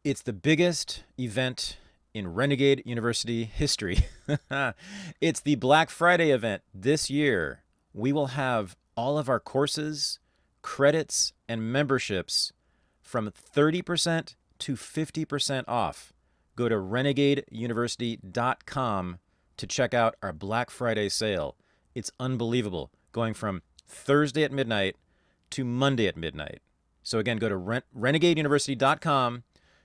It's the biggest event in Renegade University history. It's the Black Friday event this year. We will have all of our courses, credits, and memberships from 30% to 50% off. Go to renegadeuniversity.com to check out our Black Friday sale. It's unbelievable, going from Thursday at midnight to Monday at midnight. So again, go to renegadeuniversity.com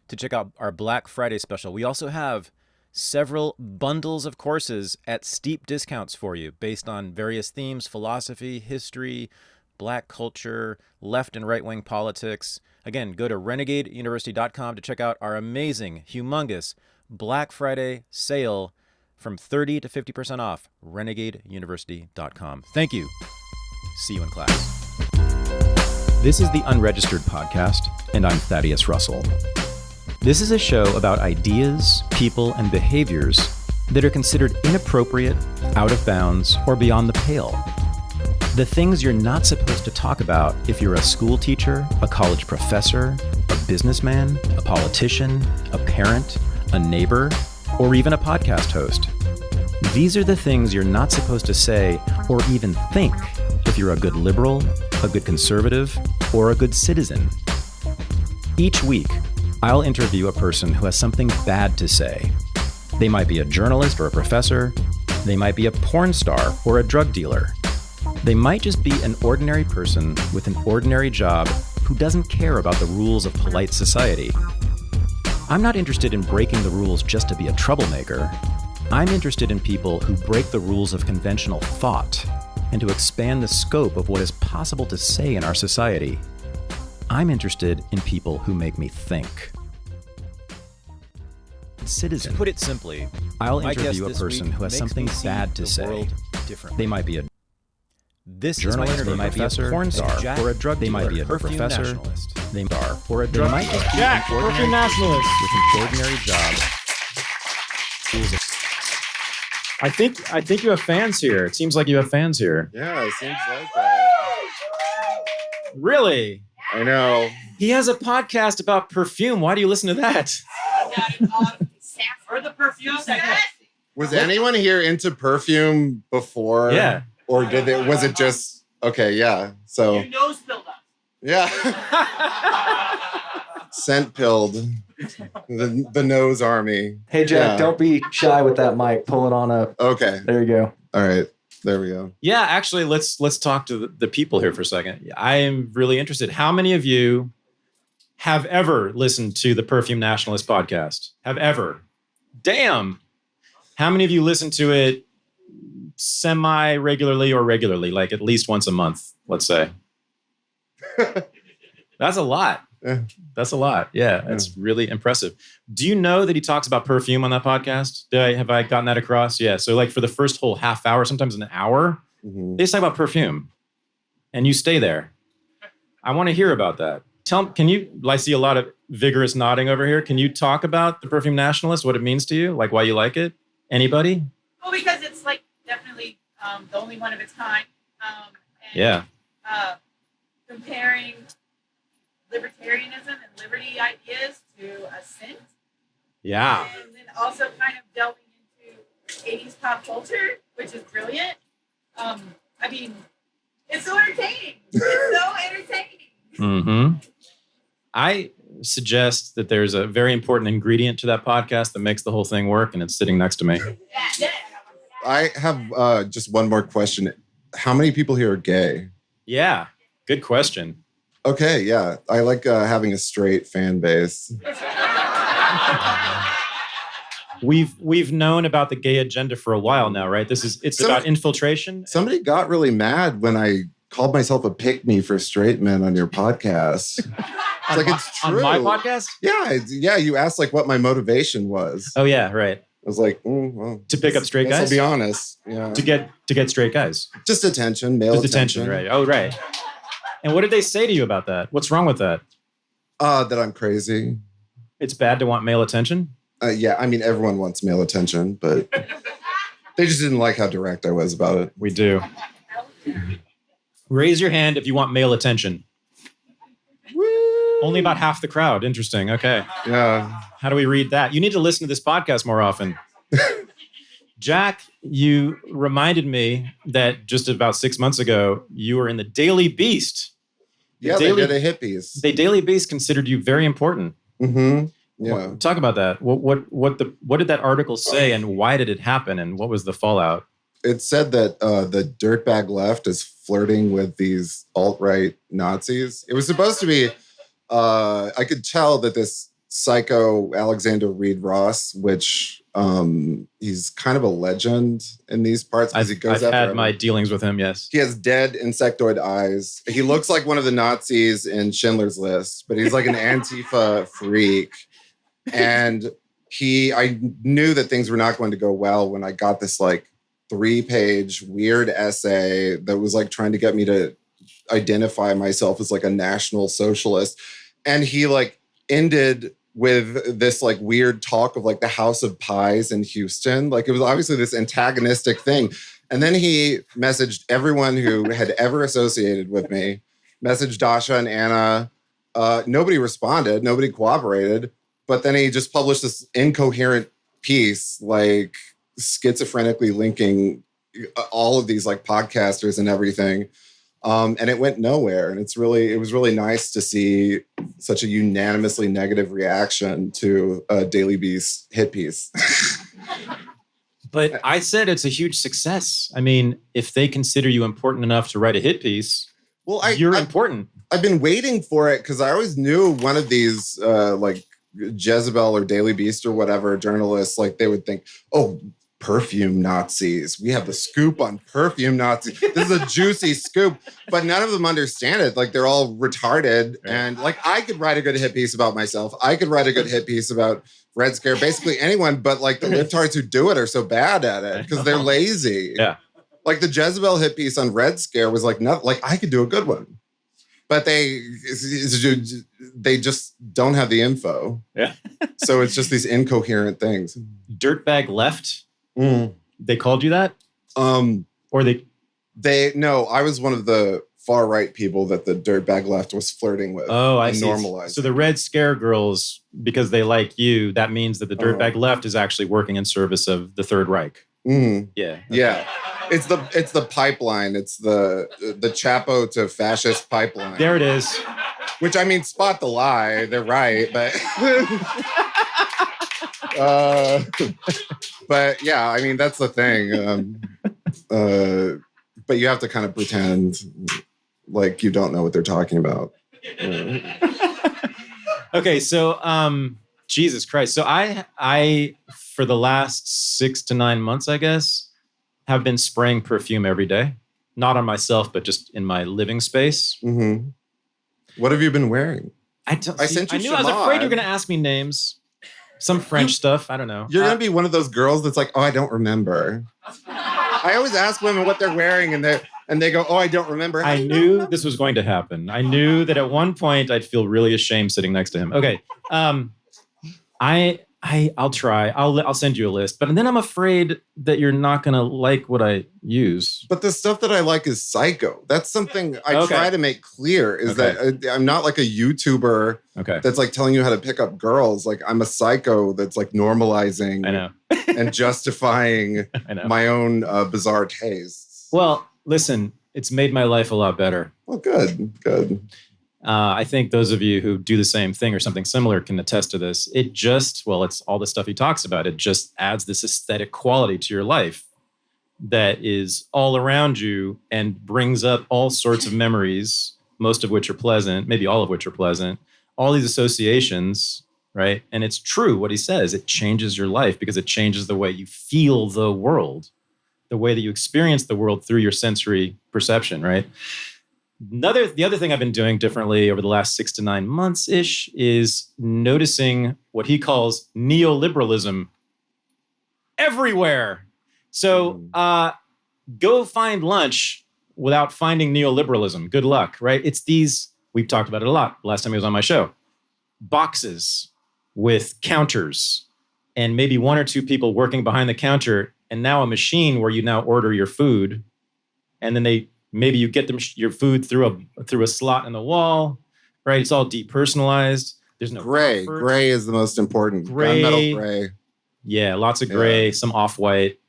to check out our Black Friday special. We also have several bundles of courses at steep discounts for you based on various themes: philosophy, history, black culture, left and right-wing politics. Again, go to renegadeuniversity.com to check out our amazing, humongous Black Friday sale from 30 to 50% off. renegadeuniversity.com. Thank you. See you in class. This is the Unregistered podcast, and I'm Thaddeus Russell. This is a show about ideas, people, and behaviors that are considered inappropriate, out of bounds, or beyond the pale. The things you're not supposed to talk about if you're a school teacher, a college professor, a businessman, a politician, a parent, a neighbor, or even a podcast host. These are the things you're not supposed to say or even think if you're a good liberal, a good conservative, or a good citizen. Each week, I'll interview a person who has something bad to say. They might be a journalist or a professor. They might be a porn star or a drug dealer. They might just be an ordinary person with an ordinary job who doesn't care about the rules of polite society. I'm not interested in breaking the rules just to be a troublemaker. I'm interested in people who break the rules of conventional thought and to expand the scope of what is possible to say in our society. I'm interested in people who make me think. Citizen. To put it simply, I'll interview a person who has something bad to say. They might be a journalist, they might be a porn star, or a drug dealer. They might be a Perfume professor, Nationalist. they are, or a drug dealer. Jack, Perfume Nationalist. With an ordinary job. I think you have fans here. It seems like you have fans here. Yeah, it seems like that. Really? I know. He has a podcast about perfume. Why do you listen to that? Or the perfume section. Was anyone here into perfume before? Yeah. Or was it just, okay, yeah. So, Your nose filled up. yeah. Scent pilled. The nose army. Hey, Jack, Yeah. don't be shy with that mic. Pull it on up. Okay. There you go. All right. There we go. Yeah, actually, let's talk to the people here for a second. I am really interested. How many of you have ever listened to the Perfume Nationalist podcast? Have ever? Damn. How many of you listen to it semi-regularly or regularly, like at least once a month, let's say? That's a lot. Yeah. That's a lot. Yeah, that's really impressive. Do you know that he talks about perfume on that podcast? Have I gotten that across? Yeah. So like for the first whole half hour, sometimes an hour, they just talk about perfume, and you stay there. I want to hear about that. I see a lot of vigorous nodding over here. Can you talk about the Perfume Nationalist, what it means to you, like why you like it? Anybody? Well, because it's like definitely the only one of its kind. Yeah. Comparing libertarianism and liberty ideas to a scent. Yeah. And then also kind of delving into 80s pop culture, which is brilliant. I mean, it's so entertaining. It's so entertaining. Mm-hmm. I suggest that there's a very important ingredient to that podcast that makes the whole thing work, and it's sitting next to me. I have just one more question. How many people here are gay? Yeah. Good question. Okay, yeah. I like having a straight fan base. We've known about the gay agenda for a while now, right? It's about infiltration. Somebody got really mad when I called myself a pick-me for straight men on your podcast. It's like, it's true. On my podcast? Yeah. You asked like what my motivation was. Oh yeah, right. I was like, well, To pick up straight guess guys? I'll be honest. Yeah. To get straight guys. Just attention, male Just attention, right? Oh, right. And what did they say to you about that? What's wrong with that? That I'm crazy. It's bad to want male attention? Yeah, I mean, everyone wants male attention, but they just didn't like how direct I was about it. We do. Raise your hand if you want male attention. Woo! Only about half the crowd. Interesting. Okay. Yeah. How do we read that? You need to listen to this podcast more often. Jack, you reminded me that just about 6 months ago, you were in the Daily Beast. Yeah, they did a hit piece. The Daily Beast considered you very important. Mm-hmm. Yeah. Talk about that. What did that article say, and why did it happen, and what was the fallout? It said that the dirtbag left is flirting with these alt-right Nazis. It was supposed to be, I could tell that this psycho Alexander Reed Ross, which he's kind of a legend in these parts because he goes I've after had my dealings with him, yes. He has dead insectoid eyes. He looks like one of the Nazis in Schindler's List, but he's like an Antifa freak. And I knew that things were not going to go well when I got this like 3-page weird essay that was like trying to get me to identify myself as like a national socialist. And he like ended with this like weird talk of like the House of Pies in Houston. Like it was obviously this antagonistic thing. And then he messaged everyone who had ever associated with me, messaged Dasha and Anna. Nobody responded. Nobody cooperated. But then he just published this incoherent piece, like schizophrenically linking all of these like podcasters and everything. And it went nowhere. And it was really nice to see such a unanimously negative reaction to a Daily Beast hit piece. But I said it's a huge success. I mean, if they consider you important enough to write a hit piece, you're important. I've been waiting for it because I always knew one of these like Jezebel or Daily Beast or whatever journalists, like they would think, oh, perfume Nazis. We have the scoop on perfume Nazis. This is a juicy scoop, but none of them understand it. Like they're all retarded. And like I could write a good hit piece about myself. I could write a good hit piece about Red Scare, basically anyone, but like the libtards who do it are so bad at it because they're lazy. Yeah. Like the Jezebel hit piece on Red Scare was like, not like I could do a good one. But they just don't have the info. Yeah. So it's just these incoherent things. Dirtbag left? They called you that? Or no, I was one of the far right people that the dirtbag left was flirting with. Oh, I see. Normalized. So the Red Scare girls, because they like you, that means that the dirtbag left is actually working in service of the Third Reich. Yeah. Okay. Yeah. It's the pipeline. It's the Chapo to fascist pipeline. There it is. Which I mean, spot the lie. They're right, but but yeah, I mean that's the thing. But you have to kind of pretend like you don't know what they're talking about. Okay, so Jesus Christ. So I for the last 6 to 9 months, I guess, have been spraying perfume every day. Not on myself, but just in my living space. Mm-hmm. What have you been wearing? I sent you I was afraid you were going to ask me names. Some French stuff. I don't know. You're going to be one of those girls that's like, oh, I don't remember. I always ask women what they're wearing and they go, oh, I don't remember. I knew this was going to happen. I knew that at one point I'd feel really ashamed sitting next to him. Okay. I'll try. I'll send you a list. But then I'm afraid that you're not going to like what I use. But the stuff that I like is psycho. That's something I try to make clear is that I'm not like a YouTuber that's like telling you how to pick up girls. Like I'm a psycho that's like normalizing and justifying my own bizarre tastes. Well, listen, it's made my life a lot better. Well, good. I think those of you who do the same thing or something similar can attest to this. It's all the stuff he talks about. It just adds this aesthetic quality to your life that is all around you and brings up all sorts of memories, most of which are pleasant, maybe all of which are pleasant, all these associations, right? And it's true what he says. It changes your life because it changes the way you feel the world, the way that you experience the world through your sensory perception, right? The other thing I've been doing differently over the last 6 to 9 months-ish is noticing what he calls neoliberalism everywhere. So go find lunch without finding neoliberalism. Good luck, right? It's these, we've talked about it a lot last time he was on my show, boxes with counters and maybe 1 or 2 people working behind the counter and now a machine where you now order your food and then maybe you get your food through a slot in the wall, right? It's all depersonalized. There's no Gray. comfort. Gray is the most important. Gray. Gunmetal gray. Yeah, lots of gray, some off-white,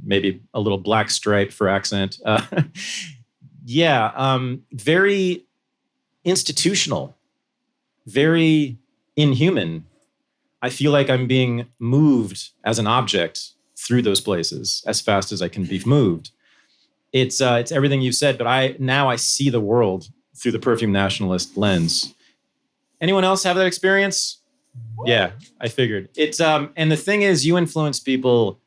maybe a little black stripe for accent. Very institutional, very inhuman. I feel like I'm being moved as an object through those places as fast as I can be moved. It's everything you said, but I see the world through the Perfume Nationalist lens. Anyone else have that experience? Yeah, I figured. It's and the thing is, you influence people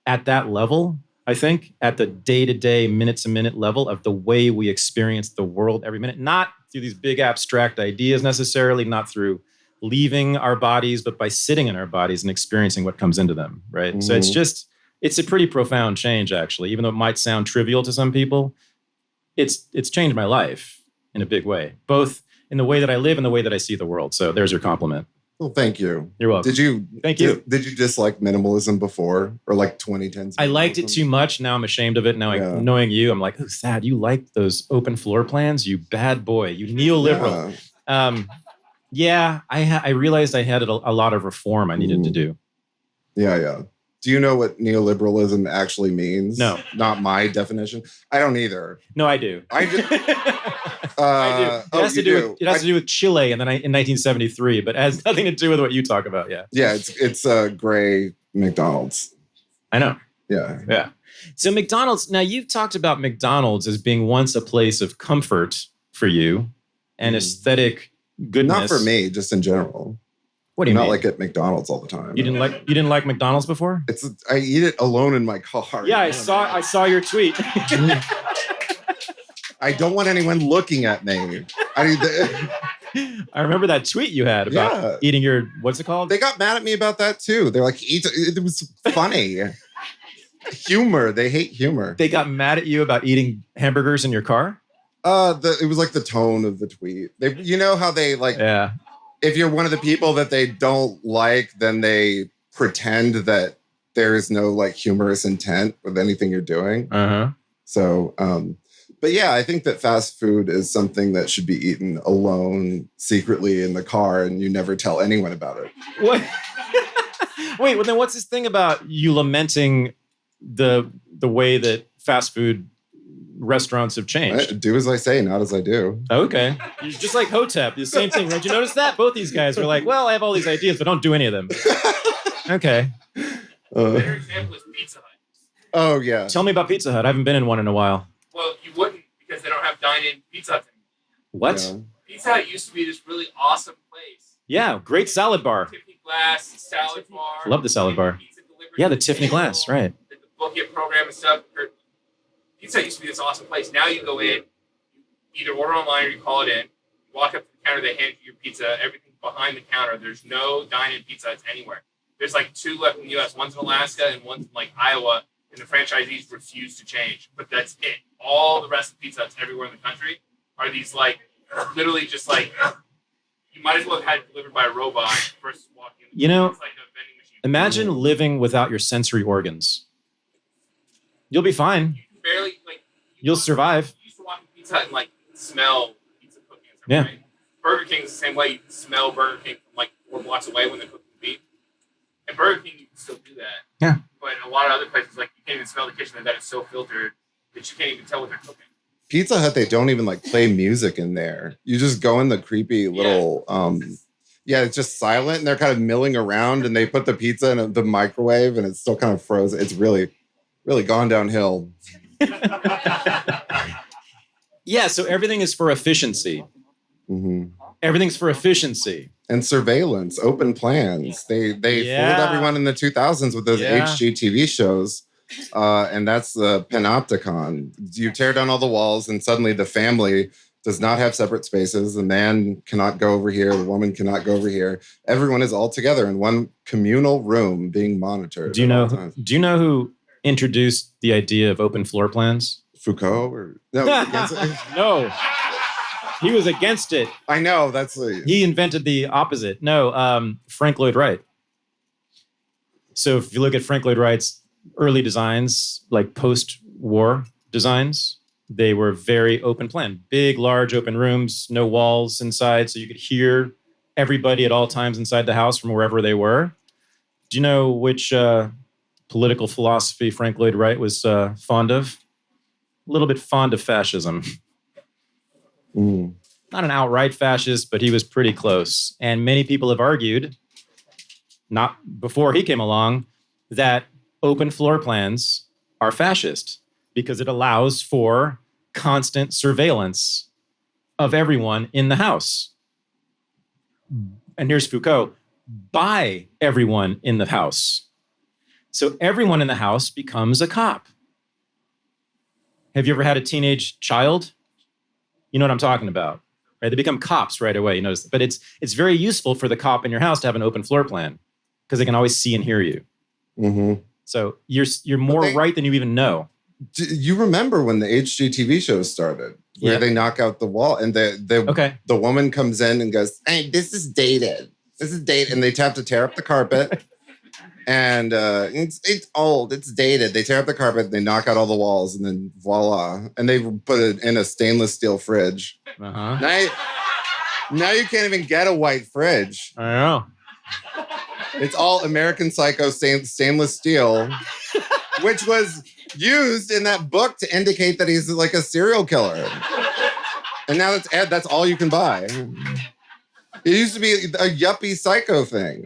at that level, I think, at the day-to-day, minute-to-minute level of the way we experience the world every minute, not through these big abstract ideas necessarily, not through leaving our bodies, but by sitting in our bodies and experiencing what comes into them, right? Mm-hmm. So it's a pretty profound change, actually, even though it might sound trivial to some people. It's changed my life in a big way, both in the way that I live and the way that I see the world. So there's your compliment. Well, thank you. You're welcome. Thank you. Did you dislike minimalism before, or like 2010s? I liked it too much. Now I'm ashamed of it. Now, knowing you, I'm like, oh, Thad, you like those open floor plans? You bad boy. You neoliberal. I realized I had a lot of reform I needed to do. Yeah. Do you know what neoliberalism actually means? No. Not my definition. I don't either. No, I do. I do. I do. It has to do with Chile in 1973, but it has nothing to do with what you talk about. Yeah. Yeah, it's gray McDonald's. I know. Yeah. So McDonald's. Now you've talked about McDonald's as being once a place of comfort for you and aesthetic goodness. Not for me, just in general. What do you mean? Not like at McDonald's all the time. You didn't like McDonald's before? I eat it alone in my car. Yeah, I saw your tweet. I don't want anyone looking at me. I remember that tweet you had about eating your, what's it called? They got mad at me about that too. They're like, it was funny. Humor. They hate humor. They got mad at you about eating hamburgers in your car? It was like the tone of the tweet. You know how they like, if you're one of the people that they don't like, then they pretend that there is no like humorous intent with anything you're doing. So, but yeah, I think that fast food is something that should be eaten alone, secretly in the car, and you never tell anyone about it. What? Wait, well then what's this thing about you lamenting the way that fast food restaurants have changed? Do as I say, not as I do. Okay. You're just like Hotep, the same thing. Right? You notice that? Both these guys were like, well, I have all these ideas, but don't do any of them. Okay. Better example is Pizza Hut. Oh, yeah. Tell me about Pizza Hut. I haven't been in one in a while. Well, you wouldn't because they don't have dine-in Pizza Hut anymore. What? Yeah. Pizza Hut used to be this really awesome place. Yeah, great salad bar. Tiffany Glass, salad bar. Love the salad bar. Pizza delivery. Yeah, the Tiffany Glass, right. The book it program and stuff. Pizza Hut used to be this awesome place. Now you go in, you either order online or you call it in. You walk up to the counter, they hand you your pizza, everything's behind the counter. There's no dine-in Pizza Huts anywhere. There's like 2 left in the U.S. One's in Alaska and one's in like Iowa, and the franchisees refuse to change. But that's it. All the rest of Pizza Huts everywhere in the country are these like, literally just like, you might as well have had it delivered by a robot versus walking in. You know, it's like a vending machine. Imagine living without your sensory organs. You'll be fine. Barely like You'll survive. You used to walk in Pizza Hut and like smell pizza cooking and stuff, Yeah. right? Burger King is the same way. You can smell Burger King from like 4 blocks away when they're cooking the beef. And Burger King, you can still do that. Yeah. But a lot of other places, like you can't even smell the kitchen, and that is so filtered that you can't even tell what they're cooking. Pizza Hut, they don't even like play music in there. You just go in the creepy little, it's just silent, and they're kind of milling around, and they put the pizza in the microwave, and it's still kind of frozen. It's really, really gone downhill. Yeah, so everything is for efficiency. Mm-hmm. Everything's for efficiency. And surveillance, open plans. They fooled everyone in the 2000s with those HGTV shows. And that's the panopticon. You tear down all the walls, and suddenly the family does not have separate spaces. The man cannot go over here. The woman cannot go over here. Everyone is all together in one communal room being monitored. Do you know who introduced the idea of open floor plans? Foucault? Or no, No. He was against it. I know. He invented the opposite. No, Frank Lloyd Wright. So if you look at Frank Lloyd Wright's early designs, like post-war designs, They were very open plan, big, large open rooms, no walls inside, so you could hear everybody at all times inside the house from wherever they were. Do you know which political philosophy Frank Lloyd Wright was fond of? A little bit fond of fascism. Not an outright fascist, but he was pretty close. And many people have argued, not before he came along, that open floor plans are fascist because it allows for constant surveillance of everyone in the house. And here's Foucault, by everyone in the house. So everyone in the house becomes a cop. Have you ever had a teenage child? You know what I'm talking about, right? They become cops right away. You notice, but it's very useful for the cop in your house to have an open floor plan because they can always see and hear you. Mm-hmm. So you're more right than you even know. You remember when the HGTV shows started, where they knock out the wall and the woman comes in and goes, "Hey, this is dated. This is dated," and they have to tear up the carpet. And it's old. It's dated. They tear up the carpet. They knock out all the walls, and then voila! And they put it in a stainless steel fridge. Now you can't even get a white fridge. I know. It's all American Psycho stainless steel, which was used in that book to indicate that he's like a serial killer. And now that's all you can buy. It used to be a yuppie psycho thing.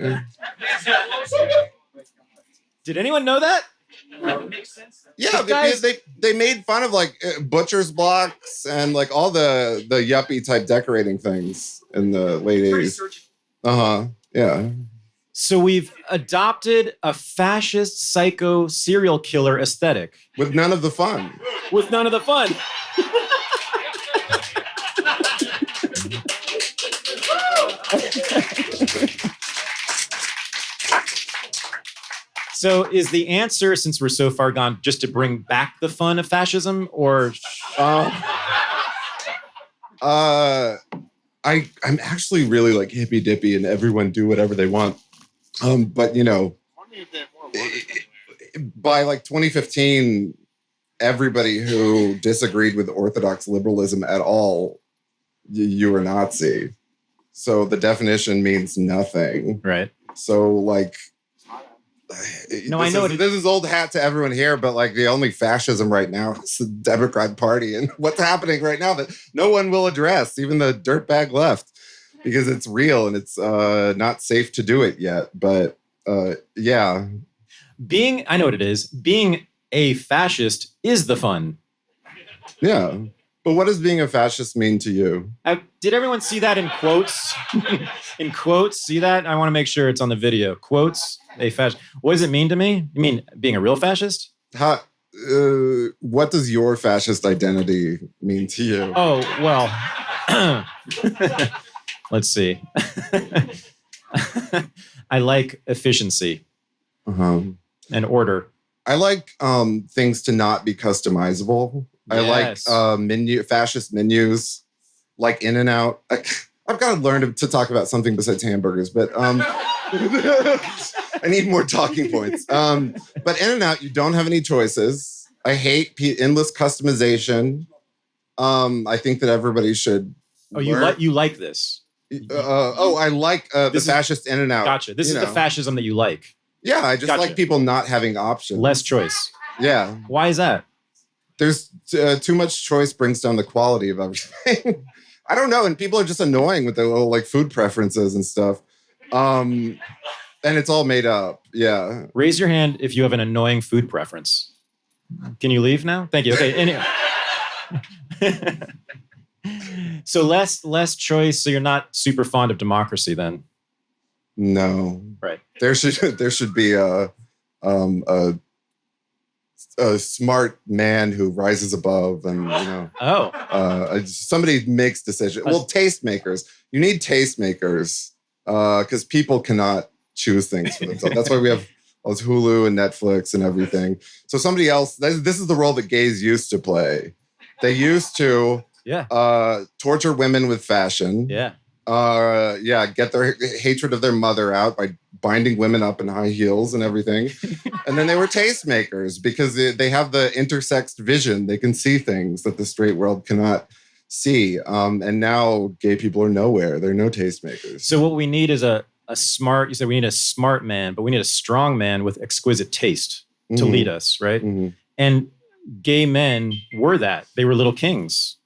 Did anyone know that? Yeah, because they made fun of like butcher's blocks and like all the yuppie type decorating things in the late 80s. Yeah. So we've adopted a fascist psycho serial killer aesthetic. With none of the fun. With none of the fun. So is the answer, since we're so far gone, just to bring back the fun of fascism, or? I'm actually really like hippy dippy and everyone do whatever they want. But you know, by like 2015, everybody who disagreed with Orthodox liberalism at all, you were Nazi. So the definition means nothing. Right. So like, no, I know this is old hat to everyone here, but like the only fascism right now is the Democrat Party, and what's happening right now that no one will address, even the dirtbag left, because it's real and it's not safe to do it yet. But yeah, I know what it is. Being a fascist is the fun. Yeah. But what does being a fascist mean to you? Did everyone see that in quotes? In quotes, see that? I want to make sure it's on the video. Quotes, a fascist. What does it mean to me? You mean being a real fascist? What does your fascist identity mean to you? Oh, well, let's see. I like efficiency and order. I like things to not be customizable. Yes. I like fascist menus, like In-N-Out. I've got to learn to talk about something besides hamburgers, but I need more talking points. But In-N-Out, you don't have any choices. I hate endless customization. I think that everybody should. Oh, you like this? I like the fascist In-N-Out. Gotcha. This is the fascism that you like. Yeah, I just like people not having options. Less choice. Yeah. Why is that? There's too much choice brings down the quality of everything. I don't know. And people are just annoying with their little like food preferences and stuff. And it's all made up. Yeah. Raise your hand if you have an annoying food preference. Can you leave now? Thank you. Okay. Anyway. So less choice. So you're not super fond of democracy then? No. Right. There should be a smart man who rises above, and somebody makes decisions. Well, tastemakers. You need tastemakers because people cannot choose things for themselves. That's why we have all this Hulu and Netflix and everything. So somebody else. This is the role that gays used to play. They used to torture women with fashion. Yeah. Get their hatred of their mother out by binding women up in high heels and everything. And then they were tastemakers because they have the intersexed vision. They can see things that the straight world cannot see. And now gay people are nowhere. They're no tastemakers. So what we need is a smart, you said we need a smart man, but we need a strong man with exquisite taste to lead us, right? Mhm. And gay men were that. They were little kings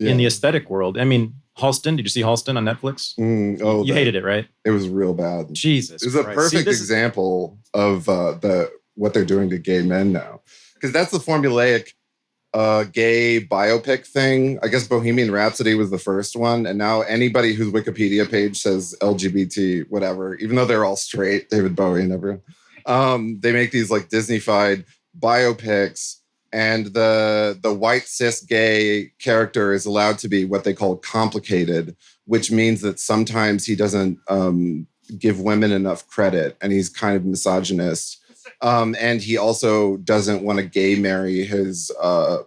in the aesthetic world. I mean, Halston, did you see Halston on Netflix? You hated it, right? It was real bad. Jesus It was a Christ. perfect example of what they're doing to gay men now. Because that's the formulaic gay biopic thing. I guess Bohemian Rhapsody was the first one. And now anybody whose Wikipedia page says LGBT, whatever, even though they're all straight, David Bowie and everyone, they make these like Disney-fied biopics. And the white cis gay character is allowed to be what they call complicated, which means that sometimes he doesn't give women enough credit and he's kind of misogynist. And he also doesn't want to gay marry his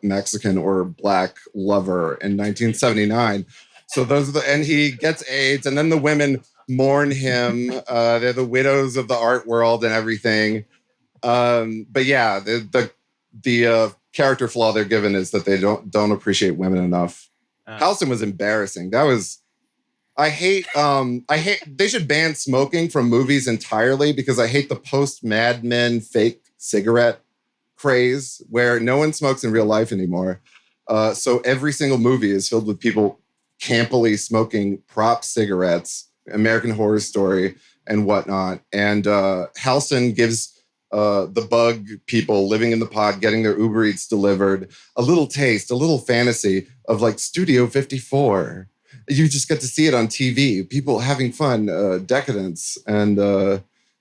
Mexican or black lover in 1979. So and he gets AIDS, and then the women mourn him. They're the widows of the art world and everything. But yeah, the character flaw they're given is that they don't appreciate women enough. Halston was embarrassing. I hate they should ban smoking from movies entirely because I hate the post Mad Men fake cigarette craze where no one smokes in real life anymore. So every single movie is filled with people campily smoking prop cigarettes, American Horror Story and whatnot. And Halston gives the bug people living in the pod, getting their Uber Eats delivered, a little taste, a little fantasy of like Studio 54. You just get to see it on TV, people having fun, decadence, and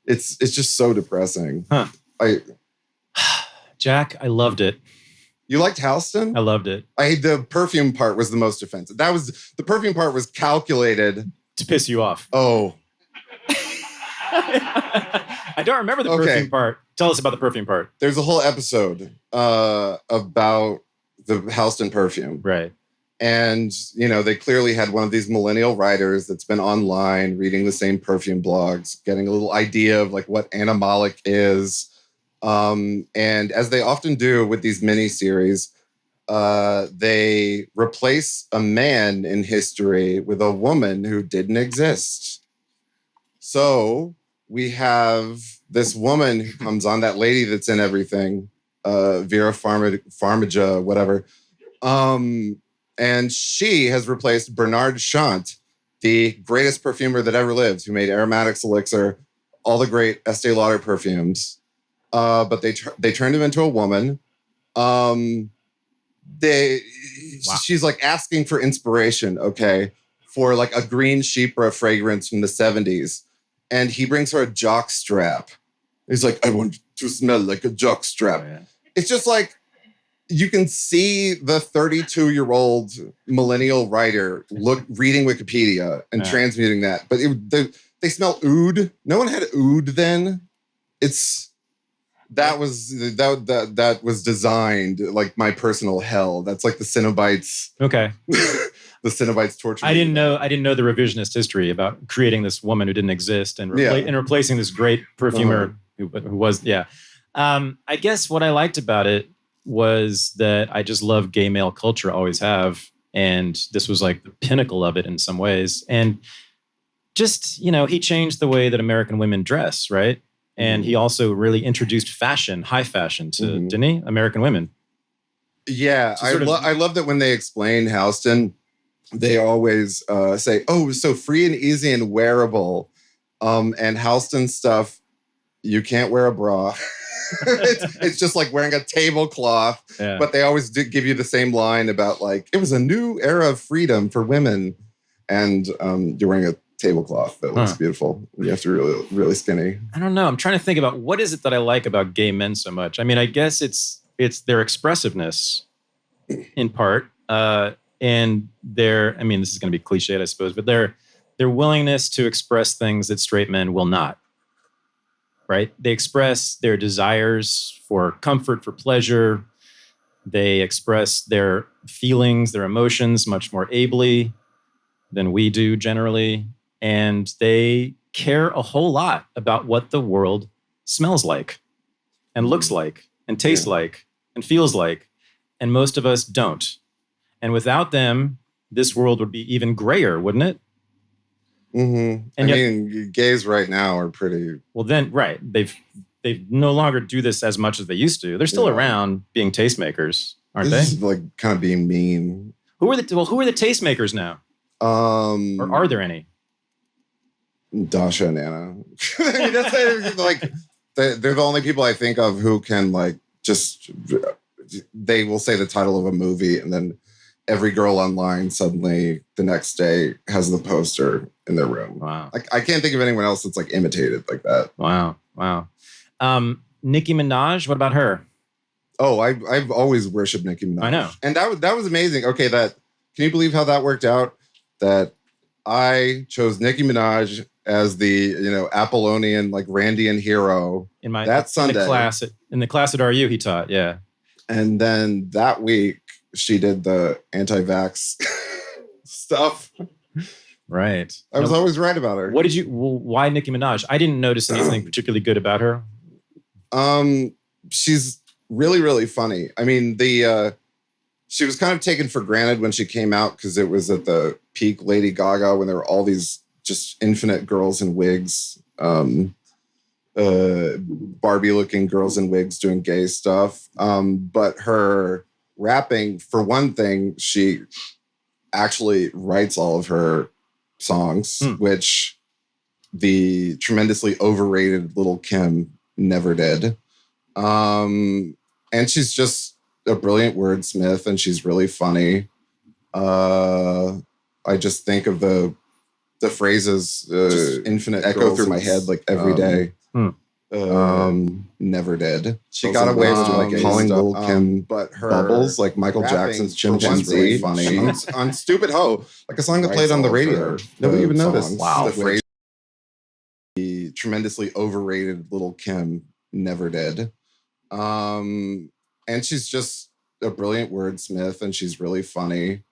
it's just so depressing. Huh. Jack, I loved it. You liked Halston? I loved it. The perfume part was the most offensive. The perfume part was calculated to piss you off. Oh. I don't remember the perfume part. Tell us about the perfume part. There's a whole episode about the Halston perfume. Right. And, they clearly had one of these millennial writers that's been online reading the same perfume blogs, getting a little idea of like what animalic is. And as they often do with these mini series, they replace a man in history with a woman who didn't exist. So we have this woman who comes on, that lady that's in everything, Vera Farmiga, whatever. And she has replaced Bernard Chant, the greatest perfumer that ever lived, who made Aromatics Elixir, all the great Estee Lauder perfumes. But they turned him into a woman. She's like asking for inspiration, for like a green chypre fragrance from the 70s. And he brings her a jock strap. He's like, I want to smell like a jock strap. Oh, yeah. It's just like, you can see the 32-year-old millennial writer reading Wikipedia and transmuting that. But they smell oud. No one had oud then. That was designed like my personal hell. That's like the Cenobites. Okay. The Cenobites torture. I didn't know the revisionist history about creating this woman who didn't exist and replacing this great perfumer who was. I guess what I liked about it was that I just love gay male culture, always have. And this was like the pinnacle of it in some ways. And just, he changed the way that American women dress, right? And he also really introduced fashion, high fashion to, didn't he? American women. Yeah, I love that when they explain Halston, they always say, oh, so free and easy and wearable. And Halston stuff, you can't wear a bra. it's just like wearing a tablecloth, but they always do give you the same line about like, it was a new era of freedom for women. And you're wearing a tablecloth that looks beautiful. You have to really, really skinny. I don't know. I'm trying to think about what is it that I like about gay men so much. I mean, I guess it's their expressiveness in part. And their, I mean, this is going to be cliched, I suppose, but their willingness to express things that straight men will not. Right? They express their desires for comfort, for pleasure. They express their feelings, their emotions much more ably. than we do generally. And they care a whole lot about what the world smells like and looks like and tastes like and feels like. And most of us don't. And without them, this world would be even grayer, wouldn't it? Mm-hmm. And I yet, mean, gays right now are pretty. well, then, right. They no longer do this as much as they used to. They're still around being tastemakers, aren't This they? is like kind of being mean. Who are the tastemakers now? Or are there any? Dasha and Anna. I mean, that's like they're the only people I think of who can like just. They will say the title of a movie, and then every girl online suddenly the next day has the poster in their room. Wow. Like I can't think of anyone else that's like imitated like that. Wow. Nicki Minaj, what about her? Oh, I've always worshipped Nicki Minaj. I know. And that was amazing. Okay, can you believe how that worked out? That I chose Nicki Minaj as the, Apollonian, like Randian hero that Sunday. In the class at RU he taught, yeah. And then that week she did the anti-vax stuff. Right. I was always right about her. Why Nicki Minaj? I didn't notice anything particularly good about her. She's really, really funny. I mean, she was kind of taken for granted when she came out because it was at the peak Lady Gaga when there were all these just infinite girls in wigs, Barbie-looking girls in wigs doing gay stuff. But her rapping, for one thing, she actually writes all of her songs, which the tremendously overrated Lil' Kim never did. And she's just a brilliant wordsmith, and she's really funny. I just think of the phrases just infinite echo through my head like every day. Never did. She got away with calling Lil' Kim but her bubbles like Michael Jackson's chimpanzee. Really funny on Stupid Ho, like a song that played on the radio. Nobody even noticed. Wow. The phrase, the tremendously overrated Lil' Kim never did. And she's just a brilliant wordsmith, and she's really funny.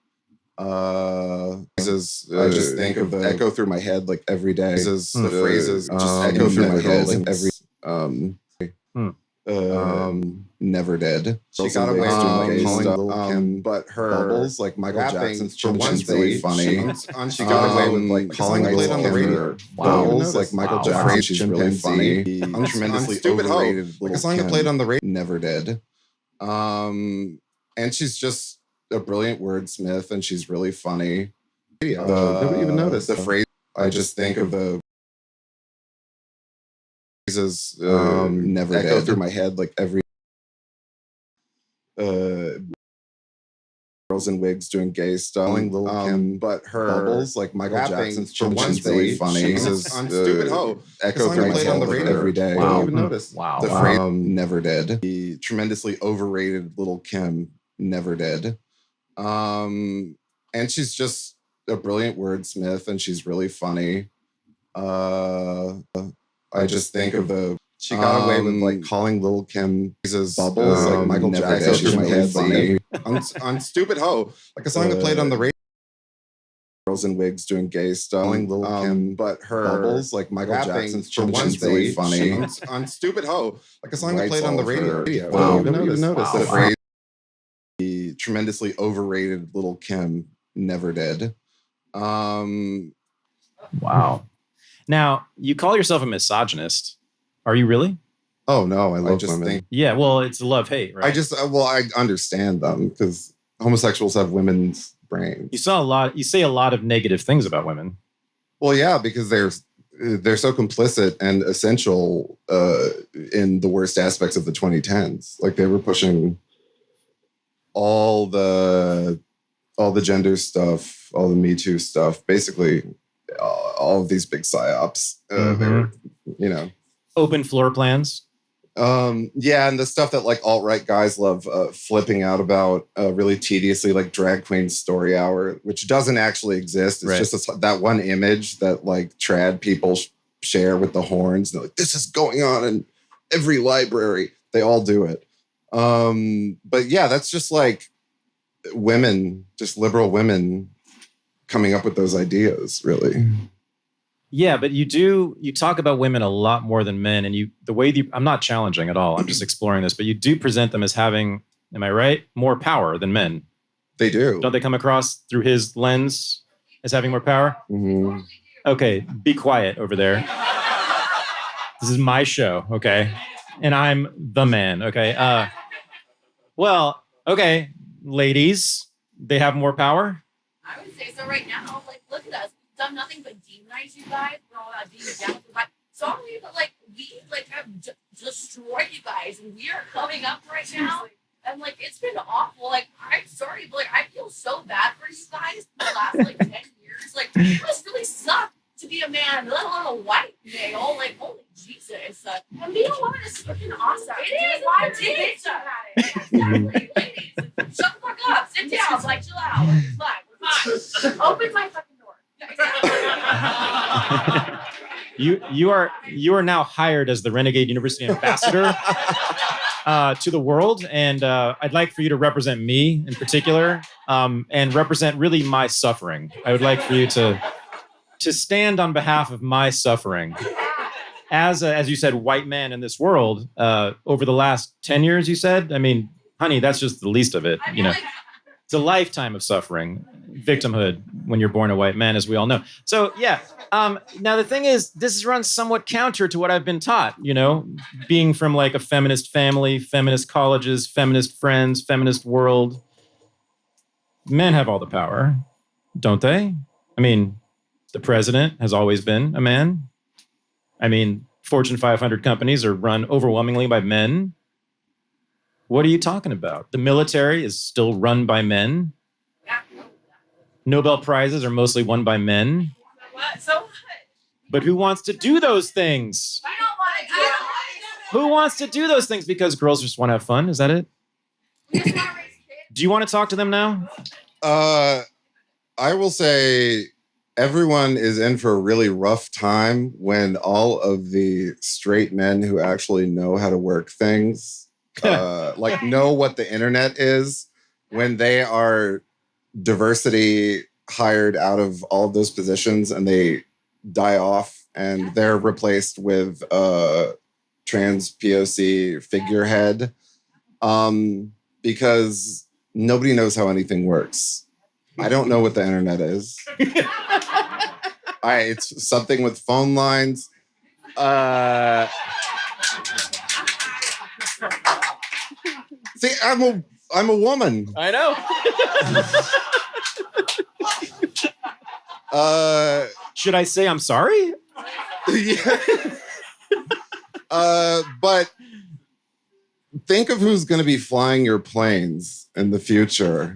I just think of the echo through my head like every day. The phrases just echo through my head like every. Never did. She got away with calling Lil' Kim but her bubbles like Michael Jackson's chimpanzee. Really funny. She got away with like calling Lil' Kim on the radio. Bubbles like Michael Jackson's she's really funny. On tremendously Stupid overrated like a song that played on the radio. Never did. And she's just a brilliant wordsmith, and she's really funny. Nobody even noticed the phrase. I just think of the phrases never echo through my head like every. Girls in wigs doing gay stuff. Lil' Kim, but her bubbles like Michael Jackson's chimpanzee. Really funny. On Stupid Ho, echo through my head on the radio every day. Wow. Didn't even notice. Wow. The phrase never did. The tremendously overrated Lil' Kim never did. And she's just a brilliant wordsmith, and she's really funny. I just think of the. She got away with like calling Lil' Kim bubbles like Michael Jackson. She's really funny. On Stupid Ho, like a song that played on the radio. Girls in wigs doing gay stuff. Lil' Kim, but her bubbles like Michael Jackson's chimpanzee. Really funny. On Stupid Ho, like a song that played on the radio. Wow. Nobody even noticed. Wow. The phrase, the tremendously overrated Lil' Kim never did. Wow. Now, you call yourself a misogynist. Are you really? Oh no, I love women. Yeah, well, it's love-hate, right? I understand them because homosexuals have women's brains. You say a lot of negative things about women. Well, yeah, because they're so complicit and essential in the worst aspects of the 2010s. Like they were pushing all the gender stuff, all the Me Too stuff, basically all of these big psyops. They were, open floor plans. Yeah, and the stuff that like alt-right guys love flipping out about really tediously, like Drag Queen Story Hour, which doesn't actually exist. It's just that one image that like trad people share with the horns. They're like, this is going on in every library. They all do it. But yeah, that's just like women, just liberal women coming up with those ideas, really. Yeah, but you talk about women a lot more than men, and I'm not challenging at all. I'm just exploring this, but you do present them as having, am I right, more power than men. They do. Don't they come across through his lens as having more power? Mm-hmm. Okay, be quiet over there. This is my show, okay? And I'm the man, okay? Well, okay, ladies, they have more power? I would say so right now. Like, look at us. We've done nothing but demonize you guys. We're all about being down with the vibe. Sorry, but like, we like have destroyed you guys, and we are coming up right now. And like, it's been awful. Like, I'm sorry, but like, I feel so bad for you guys for the last like 10 years. Like, it must really suck to be a man, let alone a white male. Like, holy Jesus. And being a woman is freaking awesome. It is. Why do it? Exactly. Ladies, shut the fuck up. Sit down. Like, chill out. It's fine. We're fine. Open my fucking door. You are now hired as the Renegade University ambassador to the world, and I'd like for you to represent me in particular, and represent really my suffering. I would like for you to stand on behalf of my suffering as you said, white man in this world over the last 10 years. You said, I mean, honey, that's just the least of it. You know, it's a lifetime of suffering, victimhood when you're born a white man, as we all know. So yeah. Now the thing is, this runs somewhat counter to what I've been taught, you know, being from like a feminist family, feminist colleges, feminist friends, feminist world. Men have all the power, don't they? I mean, the president has always been a man. I mean, Fortune 500 companies are run overwhelmingly by men. What are you talking about? The military is still run by men. Nobel Prizes are mostly won by men. So what? But who wants to do those things? I don't want to do it. Who wants to do those things? Because girls just want to have fun? Is that it? Do you want to talk to them now? I will say everyone is in for a really rough time when all of the straight men who actually know how to work things, like know what the internet is, when they are diversity hired out of all of those positions and they die off and they're replaced with a trans POC figurehead, because nobody knows how anything works. I don't know what the internet is. It's something with phone lines. See, I'm a woman. I know. Should I say I'm sorry? Yeah. But think of who's going to be flying your planes in the future.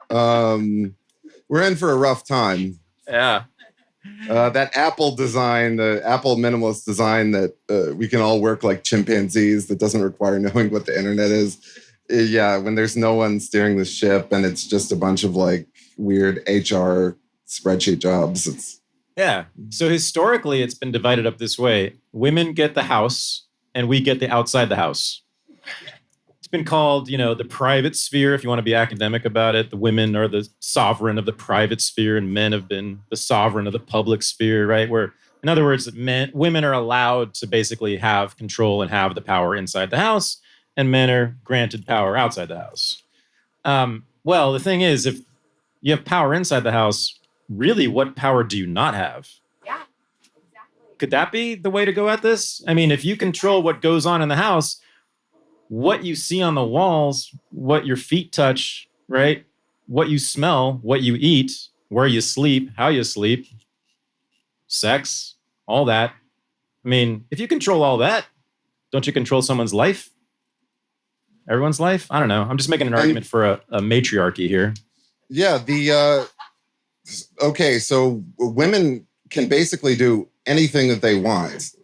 We're in for a rough time. Yeah. That Apple design, the Apple minimalist design that we can all work like chimpanzees, that doesn't require knowing what the internet is. Yeah, when there's no one steering the ship and it's just a bunch of like weird HR spreadsheet jobs. Yeah. So historically, it's been divided up this way. Women get the house and we get the outside the house. It's been called, you know, the private sphere, if you want to be academic about it. The women are the sovereign of the private sphere and men have been the sovereign of the public sphere, right? Where, in other words, women are allowed to basically have control and have the power inside the house, and men are granted power outside the house. Well, the thing is, if you have power inside the house, really, what power do you not have? Yeah, exactly. Could that be the way to go at this? I mean, if you control what goes on in the house, what you see on the walls, what your feet touch, right? What you smell, what you eat, where you sleep, how you sleep, sex, all that. I mean, if you control all that, don't you control someone's life? Everyone's life? I don't know. I'm just making an argument for a matriarchy here. Yeah, okay, so women can basically do anything that they want.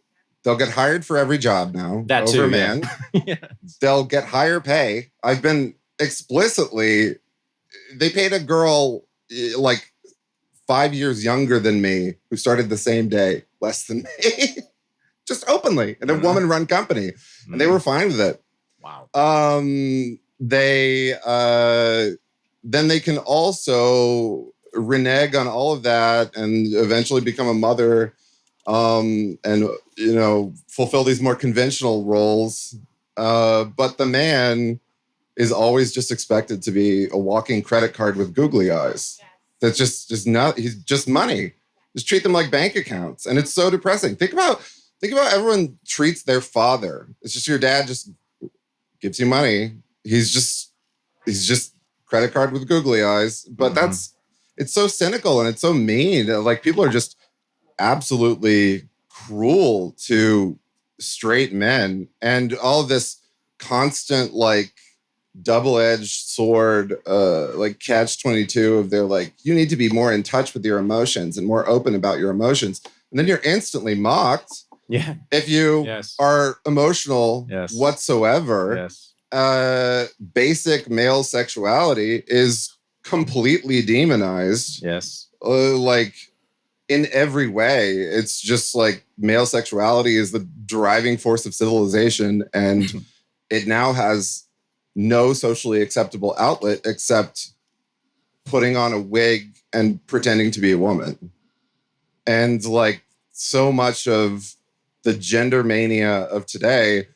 They'll get hired for every job now. That over too, men. Yeah. They'll get higher pay. I've been explicitly, they paid a girl like 5 years younger than me who started the same day, less than me, just openly in a woman-run company. And they were fine with it. Wow. Then they can also renege on all of that and eventually become a mother, and fulfill these more conventional roles. But the man is always just expected to be a walking credit card with googly eyes. That's just not. He's just money. Just treat them like bank accounts, and it's so depressing. Think about everyone treats their father. It's just your dad just gives you money. He's just credit card with googly eyes. But it's so cynical and it's so mean. Like, people are just absolutely cruel to straight men, and all of this constant like double-edged sword, like catch-22 of their like, you need to be more in touch with your emotions and more open about your emotions, and then you're instantly mocked. Yeah. If you are emotional whatsoever. Basic male sexuality is completely demonized. Yes. Like, in every way. It's just like male sexuality is the driving force of civilization, and it now has no socially acceptable outlet except putting on a wig and pretending to be a woman. And like, so much of the gender mania of today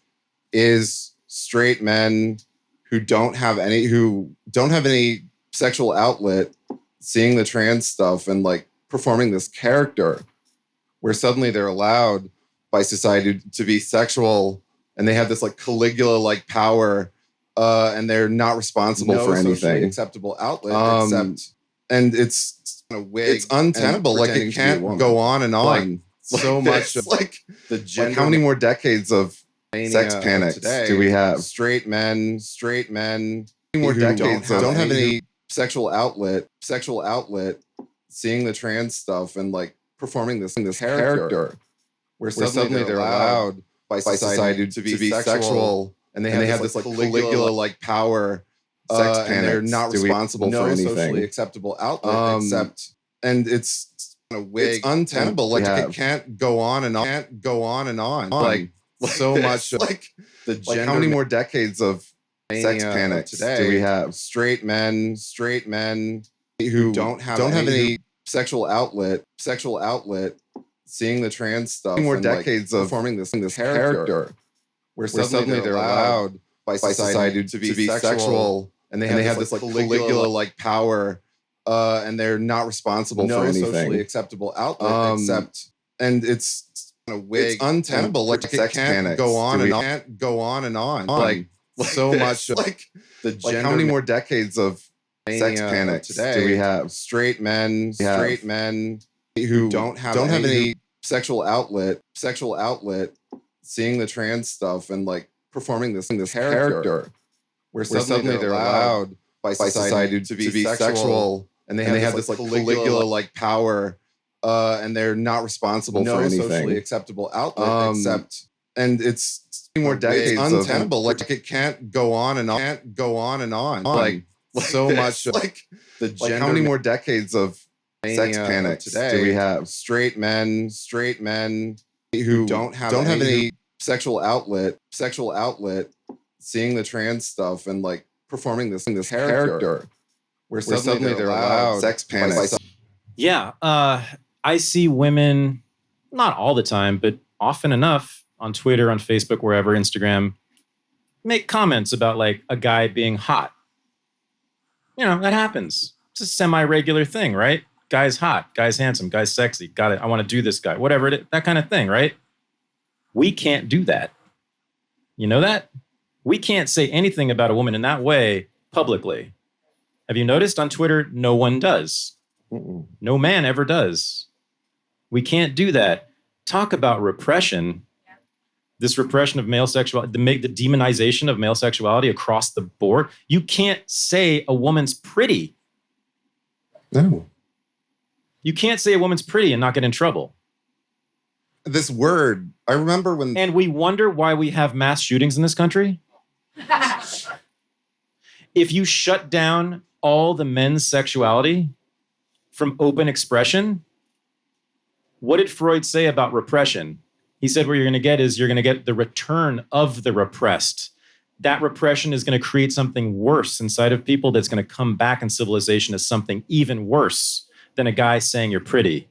is straight men who don't have any sexual outlet, seeing the trans stuff and like performing this character where suddenly they're allowed by society to be sexual, and they have this like Caligula like power, and they're not responsible for anything. Acceptable outlet except, and it's untenable. Like, it can't go on and on. Like, so much of like the gender. Like, how many more decades of sex panics do we have? Straight men more decades don't have any sexual outlet, seeing the trans stuff and like performing this character where suddenly they're allowed by society to be sexual, and they have this like Caligula like power, and they're not responsible for anything. Socially acceptable outlet except, and it's untenable. Like, it can't go on and on. Like, so much of like the gender. Like, how many more decades of sex panics do we have? Straight men who don't have any sexual outlet, seeing the trans stuff. More decades of performing this character where suddenly they're allowed by society to be sexual, and they have this like Caligula like power, and they're not responsible for anything. Socially acceptable outlet except, and it's untenable. Like, it can't go on and on. Like, so much of like the gender. Like, how many more decades of sex panics do we have? Straight men who don't have any sexual outlet, seeing the trans stuff and like performing this character where suddenly they're allowed by society to be sexual, and they have this like Caligula like power, and they're not responsible for anything. Socially acceptable outlet except, and it's more decades. It's untenable. Like, it can't go on and on. Like, so much of like the gender. Like, how many more decades of sex panics do we have? Straight men who don't have any sexual outlet, seeing the trans stuff and like performing this character where suddenly they're allowed sex panics. Yeah, I see women, not all the time, but often enough on Twitter, on Facebook, wherever, Instagram, make comments about like a guy being hot. You know, that happens. It's a semi-regular thing, right? Guy's hot, guy's handsome, guy's sexy. Got it. I want to do this guy, whatever it is, that kind of thing, right? We can't do that. You know that? We can't say anything about a woman in that way publicly. Have you noticed on Twitter? No one does. No man ever does. We can't do that. Talk about repression. This repression of male sexuality, the demonization of male sexuality across the board. You can't say a woman's pretty. No. You can't say a woman's pretty and not get in trouble. This word, I remember when... And we wonder why we have mass shootings in this country. If you shut down all the men's sexuality from open expression, what did Freud say about repression? He said what you're going to get is you're going to get the return of the repressed. That repression is going to create something worse inside of people that's going to come back in civilization as something even worse. than a guy saying you're pretty.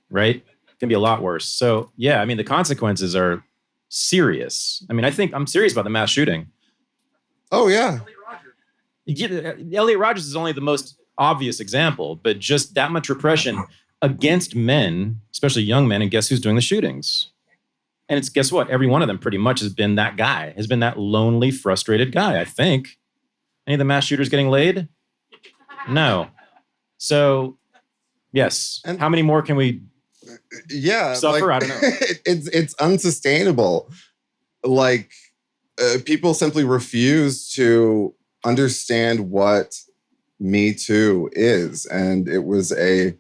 Right? It can be a lot worse. So, yeah, I mean, the consequences are serious. I mean, I think I'm serious about the mass shooting. Oh, yeah. Elliot Rodgers is only the most obvious example, but just that much repression against men, especially young men, and guess who's doing the shootings? And it's, guess what? Every one of them pretty much has been that guy, has been that lonely, frustrated guy, I think. Any of the mass shooters getting laid? No. So, yes. And how many more can we suffer? I don't know. It's unsustainable. Like, people simply refuse to understand what Me Too is. And it was a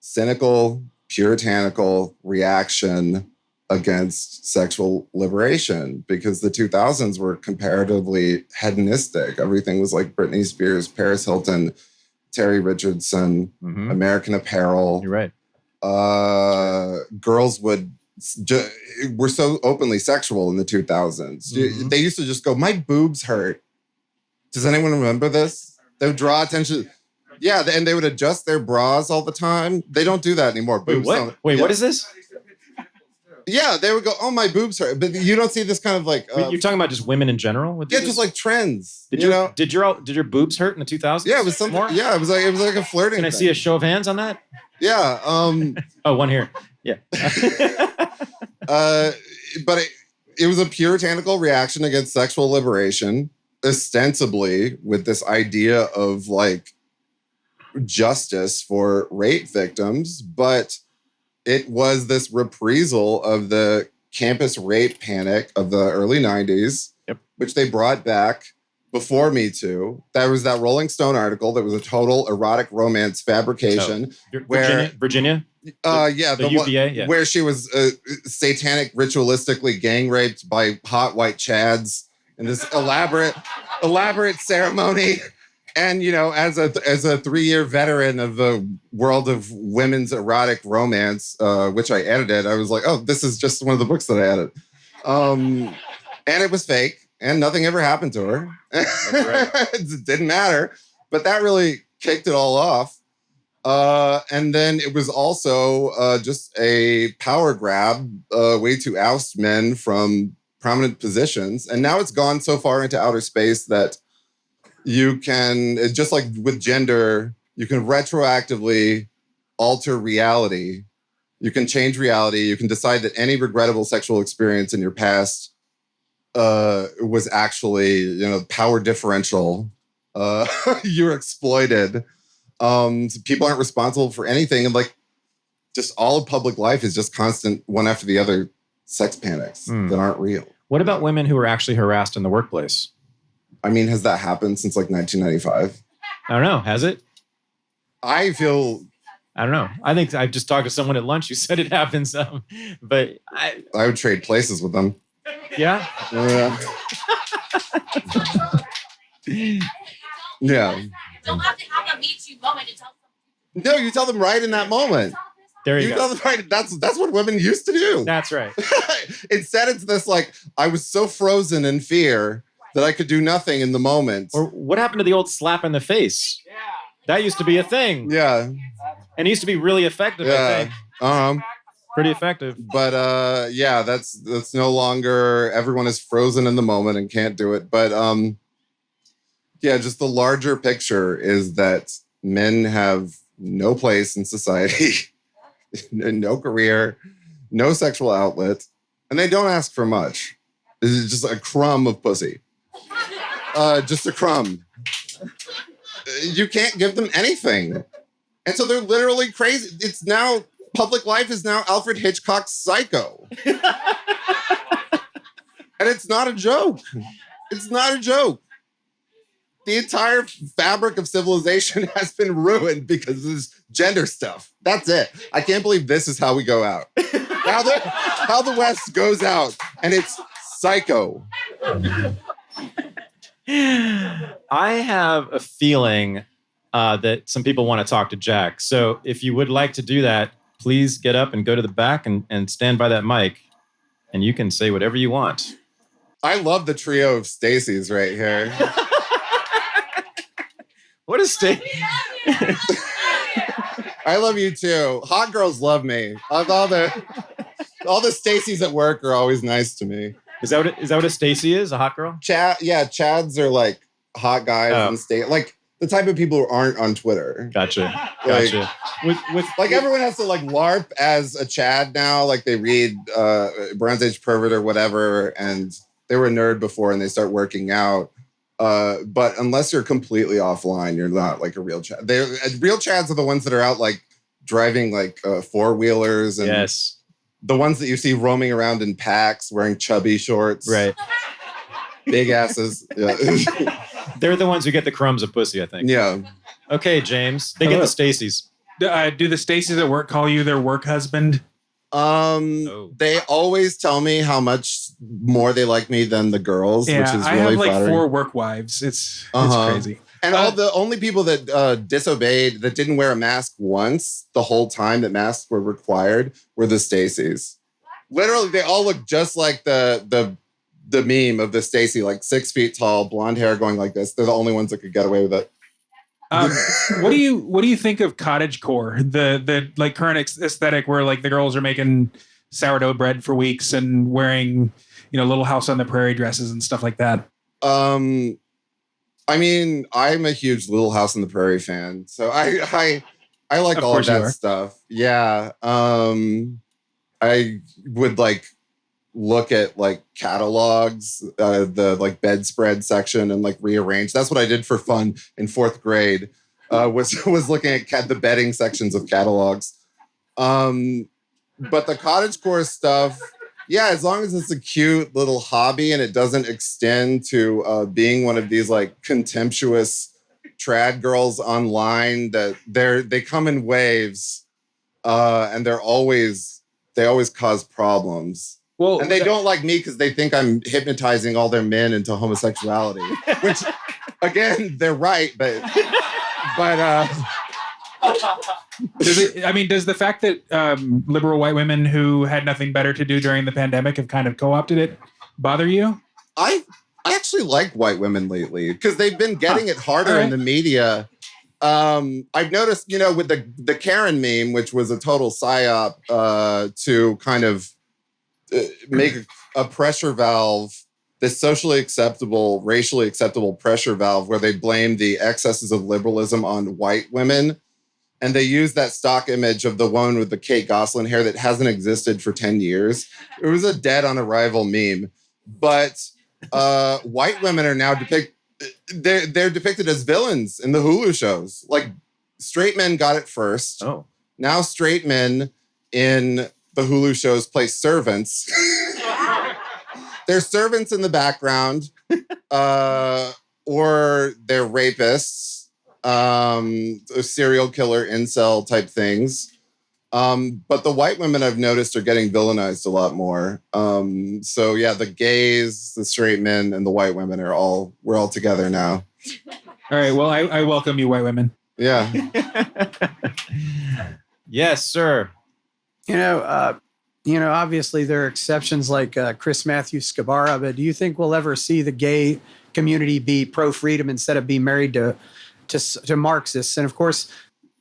cynical, puritanical reaction against sexual liberation because the 2000s were comparatively hedonistic. Everything was like Britney Spears, Paris Hilton, Terry Richardson, American Apparel. You're right. Girls were so openly sexual in the 2000s. They used to just go, my boobs hurt. Does anyone remember this? They would draw attention. Yeah, and they would adjust their bras all the time. They don't do that anymore. Wait, what? Wait, what is this? Yeah, they would go, oh, my boobs hurt. But you don't see this kind of like... You're talking about just women in general? Yeah, just like trends. Did your boobs hurt in the 2000s? Yeah, it was something. More? Yeah, it was like a flirting Can I see a show of hands on that? Yeah. Oh, one here. Yeah. But it was a puritanical reaction against sexual liberation, ostensibly with this idea of like justice for rape victims, but it was this reprisal of the campus rape panic of the early 90s, which they brought back before Me Too. There was that Rolling Stone article that was a total erotic romance fabrication. Virginia? The UVA, where she was satanic, ritualistically gang raped by hot white chads in this elaborate ceremony. And, you know, as a 3-year veteran of the world of women's erotic romance, which I edited, I was like, oh, this is just one of the books that I edited. And it was fake, and nothing ever happened to her. That's right. It didn't matter. But that really kicked it all off. And then it was also just a power grab, way to oust men from prominent positions. And now it's gone so far into outer space that you can, just like with gender, you can retroactively alter reality. You can change reality. You can decide that any regrettable sexual experience in your past was actually, you know, power differential. You're exploited. People aren't responsible for anything. And like, just all of public life is just constant one after the other sex panics that aren't real. What about women who are actually harassed in the workplace? I mean, has that happened since like 1995? I don't know. Has it? I don't know. I think I just talked to someone at lunch who said it happens. But I would trade places with them. Yeah? Yeah. Don't have to have a Me Too moment to tell them. No, you tell them right in that moment. There you go. Tell them right. That's what women used to do. That's right. Instead, it's this like, I was so frozen in fear that I could do nothing in the moment. Or what happened to the old slap in the face? Yeah. That used to be a thing. Yeah. And it used to be really effective, I think. Pretty effective. But yeah, that's no longer, everyone is frozen in the moment and can't do it. But yeah, just the larger picture is that men have no place in society, no career, no sexual outlet, and they don't ask for much. This is just a crumb of pussy. Just a crumb. You can't give them anything. And so they're literally crazy. It's now, public life is now Alfred Hitchcock's Psycho. And it's not a joke. It's not a joke. The entire fabric of civilization has been ruined because of this gender stuff. That's it. I can't believe this is how we go out. How the West goes out, and it's Psycho. I have a feeling that some people want to talk to Jack. So if you would like to do that, please get up and go to the back and stand by that mic, and you can say whatever you want. I love the trio of Stacys right here. What is Stacy? I love you too. Hot girls love me. Of all the Stacys at work are always nice to me. Is that what a Stacy is? A hot girl? Chads are like hot guys and like the type of people who aren't on Twitter. Gotcha. Like, With like everyone has to like LARP as a Chad now. Like they read Bronze Age Pervert or whatever, and they were a nerd before and they start working out. But unless you're completely offline, you're not like a real Chad. Real Chads are the ones that are out like driving like four-wheelers and yes, the ones that you see roaming around in packs wearing chubby shorts. right. Big asses. Yeah. They're the ones who get the crumbs of pussy, I think. Yeah. Okay, James. They get the Stacys. Do the Stacys at work call you their work husband? They always tell me how much more they like me than the girls, which is really I have like flattering. 4 work wives. It's crazy. And all the only people that disobeyed, that didn't wear a mask once the whole time that masks were required, were the Stacys. Literally, they all look just like the meme of the Stacey, like 6 feet tall, blonde hair going like this. They're the only ones that could get away with it. What do you think of cottagecore? The like current aesthetic where like the girls are making sourdough bread for weeks and wearing, Little House on the Prairie dresses and stuff like that. I mean, I'm a huge Little House on the Prairie fan, so I like all of that stuff. Yeah. I would like look at like catalogs, the like bedspread section, and like rearrange. That's what I did for fun in 4th grade. Was looking at the bedding sections of catalogs. But the cottagecore stuff, yeah, as long as it's a cute little hobby and it doesn't extend to being one of these like contemptuous trad girls online, that they come in waves, and they always cause problems. Well, and they don't like me because they think I'm hypnotizing all their men into homosexuality, which again, they're right, but does the fact that liberal white women who had nothing better to do during the pandemic have kind of co-opted it bother you? I actually like white women lately because they've been getting it harder in the media. I've noticed, with the Karen meme, which was a total psyop to kind of make a pressure valve, this socially acceptable, racially acceptable pressure valve where they blame the excesses of liberalism on white women. And they use that stock image of the one with the Kate Gosselin hair that hasn't existed for 10 years. It was a dead on arrival meme. But white women are now they're depicted as villains in the Hulu shows. Like straight men got it first. Oh. Now straight men in the Hulu shows play servants. They're servants in the background, or they're rapists, serial killer, incel type things. But the white women I've noticed are getting villainized a lot more. So yeah, the gays, the straight men, and the white women we're all together now. All right. Well, I welcome you, white women. Yeah. Yes, sir. Obviously there are exceptions like Chris Matthew Scabara, but do you think we'll ever see the gay community be pro-freedom instead of being married to Marxists? And of course,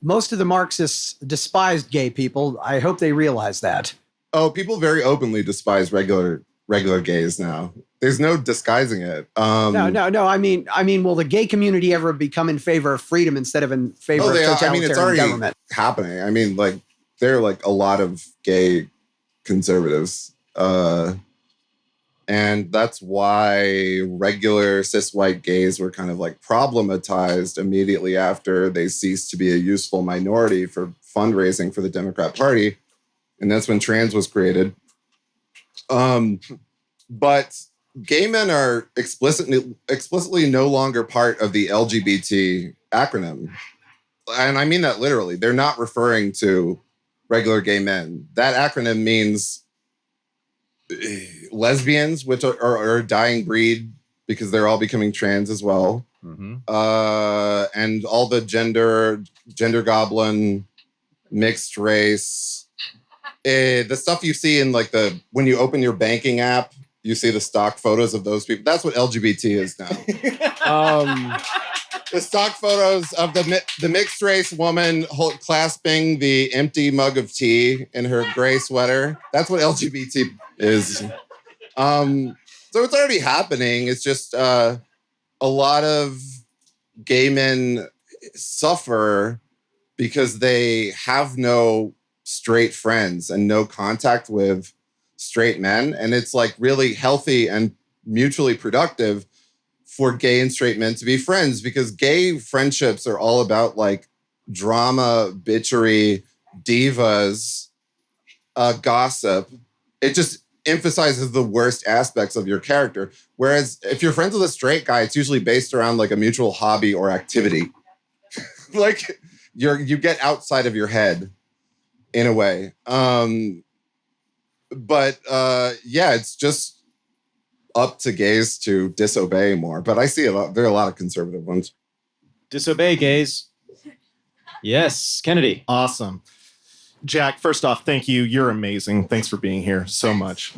most of the Marxists despised gay people. I hope they realize that. Oh, people very openly despise regular gays now. There's no disguising it. No. I mean, will the gay community ever become in favor of freedom instead of in favor of totalitarian it's already government? happening. I mean, like there are like a lot of gay conservatives, and that's why regular cis white gays were kind of like problematized immediately after they ceased to be a useful minority for fundraising for the Democrat Party, and that's when trans was created. But gay men are explicitly no longer part of the LGBT acronym, and I mean that literally. They're not referring to regular gay men. That acronym means lesbians, which are a dying breed because they're all becoming trans as well. Mm-hmm. And all the gender goblin, mixed race, the stuff you see in like when you open your banking app, you see the stock photos of those people. That's what LGBT is now. the stock photos of the mixed race woman clasping the empty mug of tea in her gray sweater. That's what LGBT is. So it's already happening. It's just a lot of gay men suffer because they have no straight friends and no contact with straight men. And it's like really healthy and mutually productive for gay and straight men to be friends, because gay friendships are all about like drama, bitchery, divas, gossip. It just emphasizes the worst aspects of your character. Whereas if you're friends with a straight guy, it's usually based around like a mutual hobby or activity. Like you get outside of your head in a way. But it's just up to gays to disobey more. But I see there are a lot of conservative ones. Disobey, gays. Yes, Kennedy. Awesome. Jack, first off, thank you. You're amazing. Thanks for being here so much.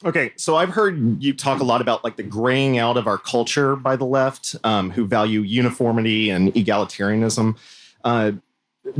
Okay, so I've heard you talk a lot about like the graying out of our culture by the left, who value uniformity and egalitarianism.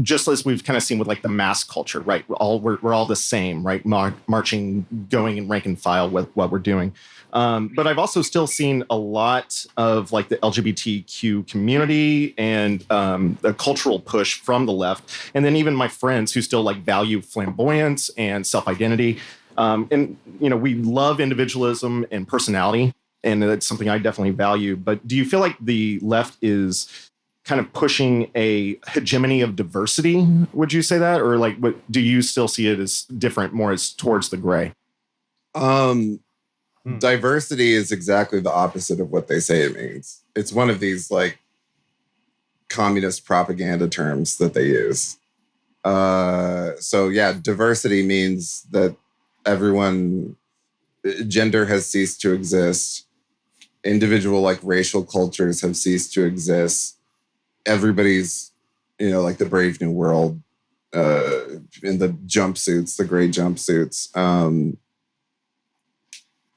Just as we've kind of seen with like the mass culture, right? We're all the same, right? Marching, going in rank and file with what we're doing. But I've also still seen a lot of like the LGBTQ community and the cultural push from the left. And then even my friends who still like value flamboyance and self-identity. And, we love individualism and personality. And that's something I definitely value. But do you feel like the left is kind of pushing a hegemony of diversity? Would you say that? Or like, what do you still see it as different, more as towards the gray? Diversity is exactly the opposite of what they say it means. It's one of these like communist propaganda terms that they use. Diversity means that gender has ceased to exist. Individual like racial cultures have ceased to exist. Everybody's, like the Brave New World, in the jumpsuits, the gray jumpsuits.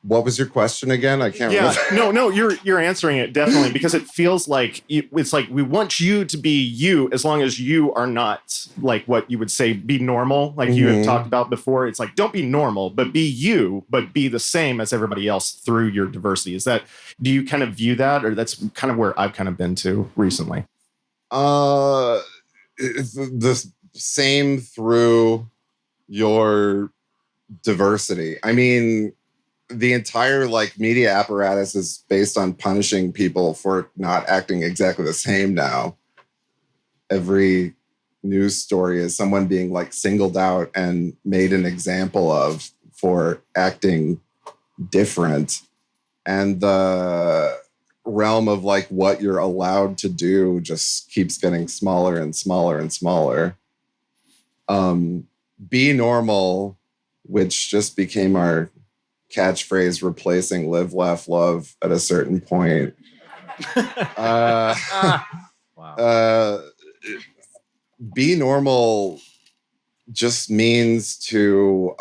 What was your question again? I can't remember. No, you're answering it definitely, because it feels like it's like we want you to be you as long as you are not like what you would say be normal, like you have talked about before. It's like, don't be normal, but be you, but be the same as everybody else through your diversity. Do you kind of view that, or that's kind of where I've kind of been to recently? It's the same through your diversity. I mean, the entire like media apparatus is based on punishing people for not acting exactly the same now. Every news story is someone being like singled out and made an example of for acting different. And the realm of like what you're allowed to do just keeps getting smaller and smaller and smaller. Be normal, which just became our catchphrase, replacing live, laugh, love at a certain point. Be normal just means to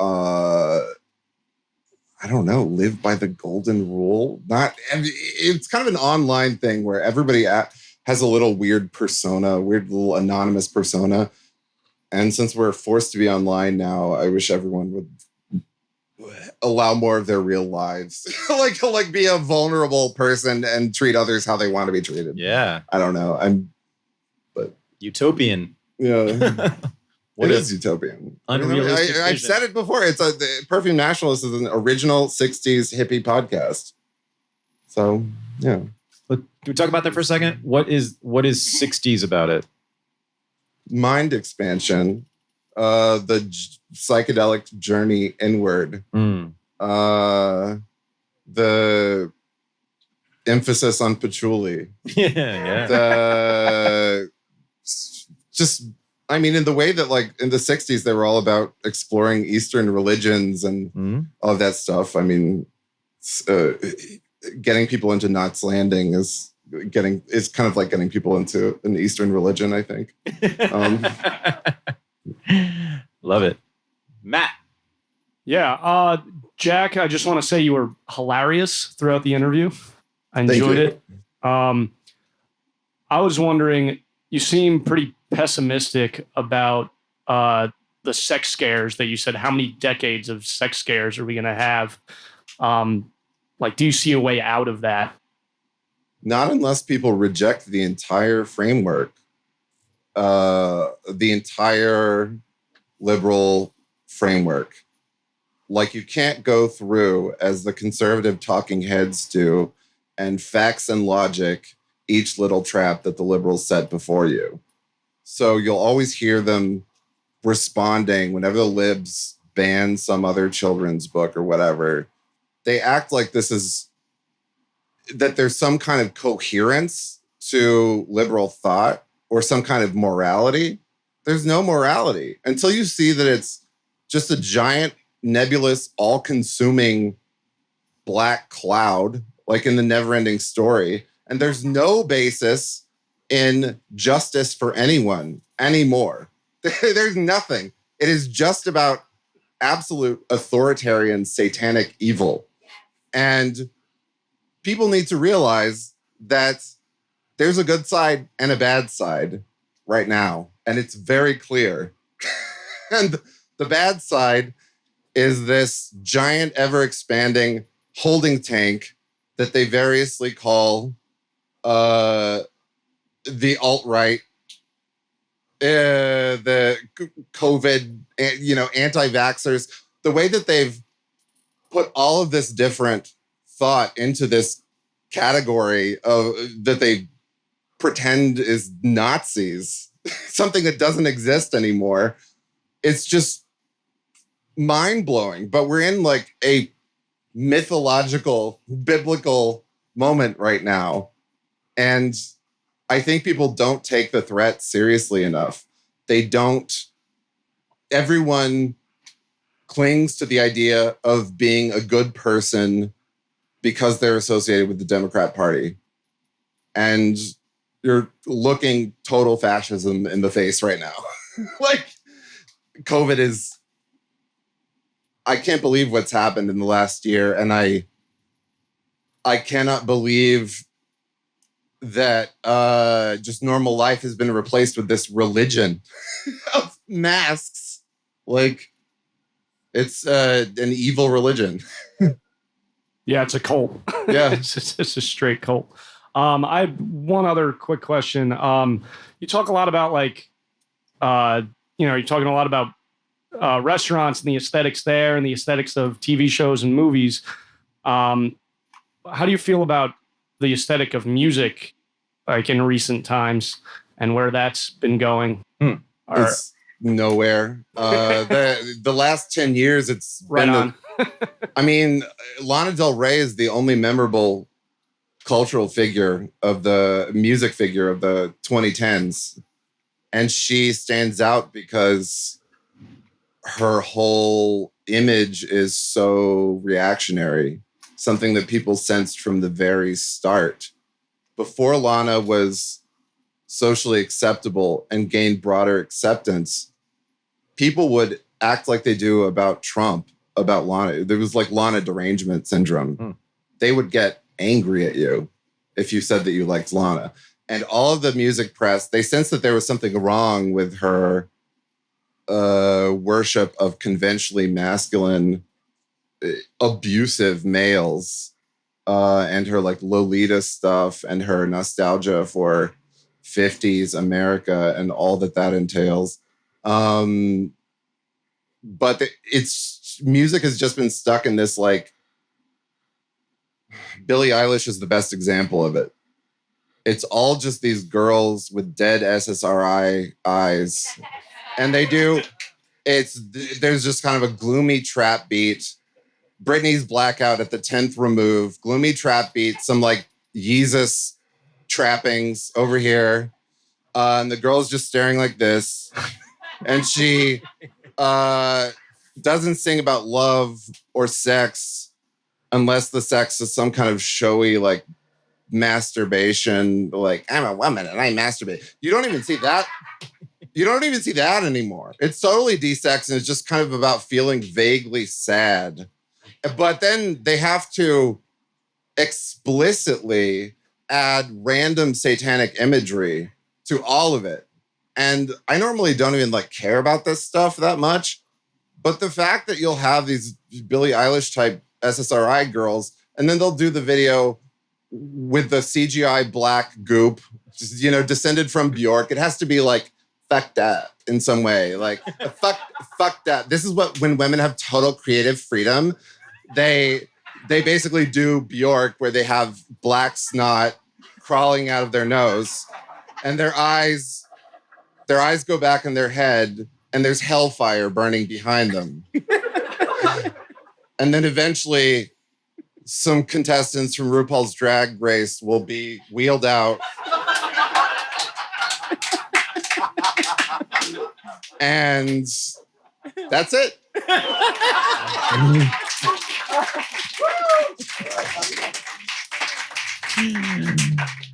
live by the golden rule. It's kind of an online thing where everybody has a little weird persona, weird little anonymous persona. And since we're forced to be online now, I wish everyone would allow more of their real lives. like be a vulnerable person and treat others how they want to be treated. Yeah. I don't know. But utopian. Yeah. It is utopian. Unrealistic. I've said it before. The Perfume Nationalist is an original 60s hippie podcast. So, yeah. Can we talk about that for a second? What is 60s about it? Mind expansion. The psychedelic journey inward. The emphasis on patchouli. Yeah. In the way that like in the 60s, they were all about exploring Eastern religions and all of that stuff. I mean, getting people into Knots Landing is kind of like getting people into an Eastern religion, I think. Love it. Matt. Yeah. Jack, I just want to say you were hilarious throughout the interview. I enjoyed it. I was wondering, you seem pretty pessimistic about the sex scares that you said. How many decades of sex scares are we going to have? Do you see a way out of that? Not unless people reject the entire framework, the entire liberal framework. Like, you can't go through, as the conservative talking heads do, and facts and logic each little trap that the liberals set before you. So you'll always hear them responding whenever the libs ban some other children's book or whatever. They act like that there's some kind of coherence to liberal thought or some kind of morality. There's no morality until you see that it's just a giant, nebulous, all-consuming black cloud, like in the Never-Ending Story. And there's no basis in justice for anyone anymore. There's nothing. It is just about absolute authoritarian, satanic evil. And people need to realize that there's a good side and a bad side right now. And it's very clear. And the bad side is this giant, ever-expanding holding tank that they variously call the alt-right, the COVID, anti-vaxxers. The way that they've put all of this different thought into this category of that they pretend is Nazis, something that doesn't exist anymore. It's just mind-blowing. But we're in like a mythological, biblical moment right now. And I think people don't take the threat seriously enough. Everyone clings to the idea of being a good person because they're associated with the Democrat Party. And you're looking total fascism in the face right now. Like, COVID is... I can't believe what's happened in the last year. And I cannot believe that just normal life has been replaced with this religion of masks. Like, it's an evil religion. Yeah, it's a cult. Yeah. it's a straight cult. I have one other quick question. You talk a lot about you're talking a lot about restaurants and the aesthetics there and the aesthetics of TV shows and movies. How do you feel about the aesthetic of music, like in recent times, and where that's been going? It's nowhere. The last 10 years, it's right been on. I mean, Lana Del Rey is the only memorable cultural figure of the music figure of the 2010s. And she stands out because her whole image is so reactionary, something that people sensed from the very start. Before Lana was socially acceptable and gained broader acceptance, people would act like they do about Trump, about Lana. There was like Lana derangement syndrome. They would get angry at you if you said that you liked Lana. And all of the music press, they sensed that there was something wrong with her worship of conventionally masculine, abusive males, and her like Lolita stuff and her nostalgia for 50s America and all that entails. But music has just been stuck in this, like, Billie Eilish is the best example of it. It's all just these girls with dead SSRI eyes. And there's just kind of a gloomy trap beat. Britney's Blackout at the 10th remove, gloomy trap beat, some like Yeezus trappings over here. And the girl's just staring like this. And she doesn't sing about love or sex unless the sex is some kind of showy, like, masturbation, like, I'm a woman and I masturbate. You don't even see that. You don't even see that anymore. It's totally de-sex and it's just kind of about feeling vaguely sad. But then they have to explicitly add random satanic imagery to all of it. And I normally don't even like care about this stuff that much. But the fact that you'll have these Billie Eilish type SSRI girls, and then they'll do the video with the CGI black goop, you know, descended from Bjork. It has to be like, fuck that in some way. Like, fuck that. This is what, when women have total creative freedom, they basically do Bjork, where they have black snot crawling out of their nose, and their eyes go back in their head, and there's hellfire burning behind them. And then eventually some contestants from RuPaul's Drag Race will be wheeled out. And that's it.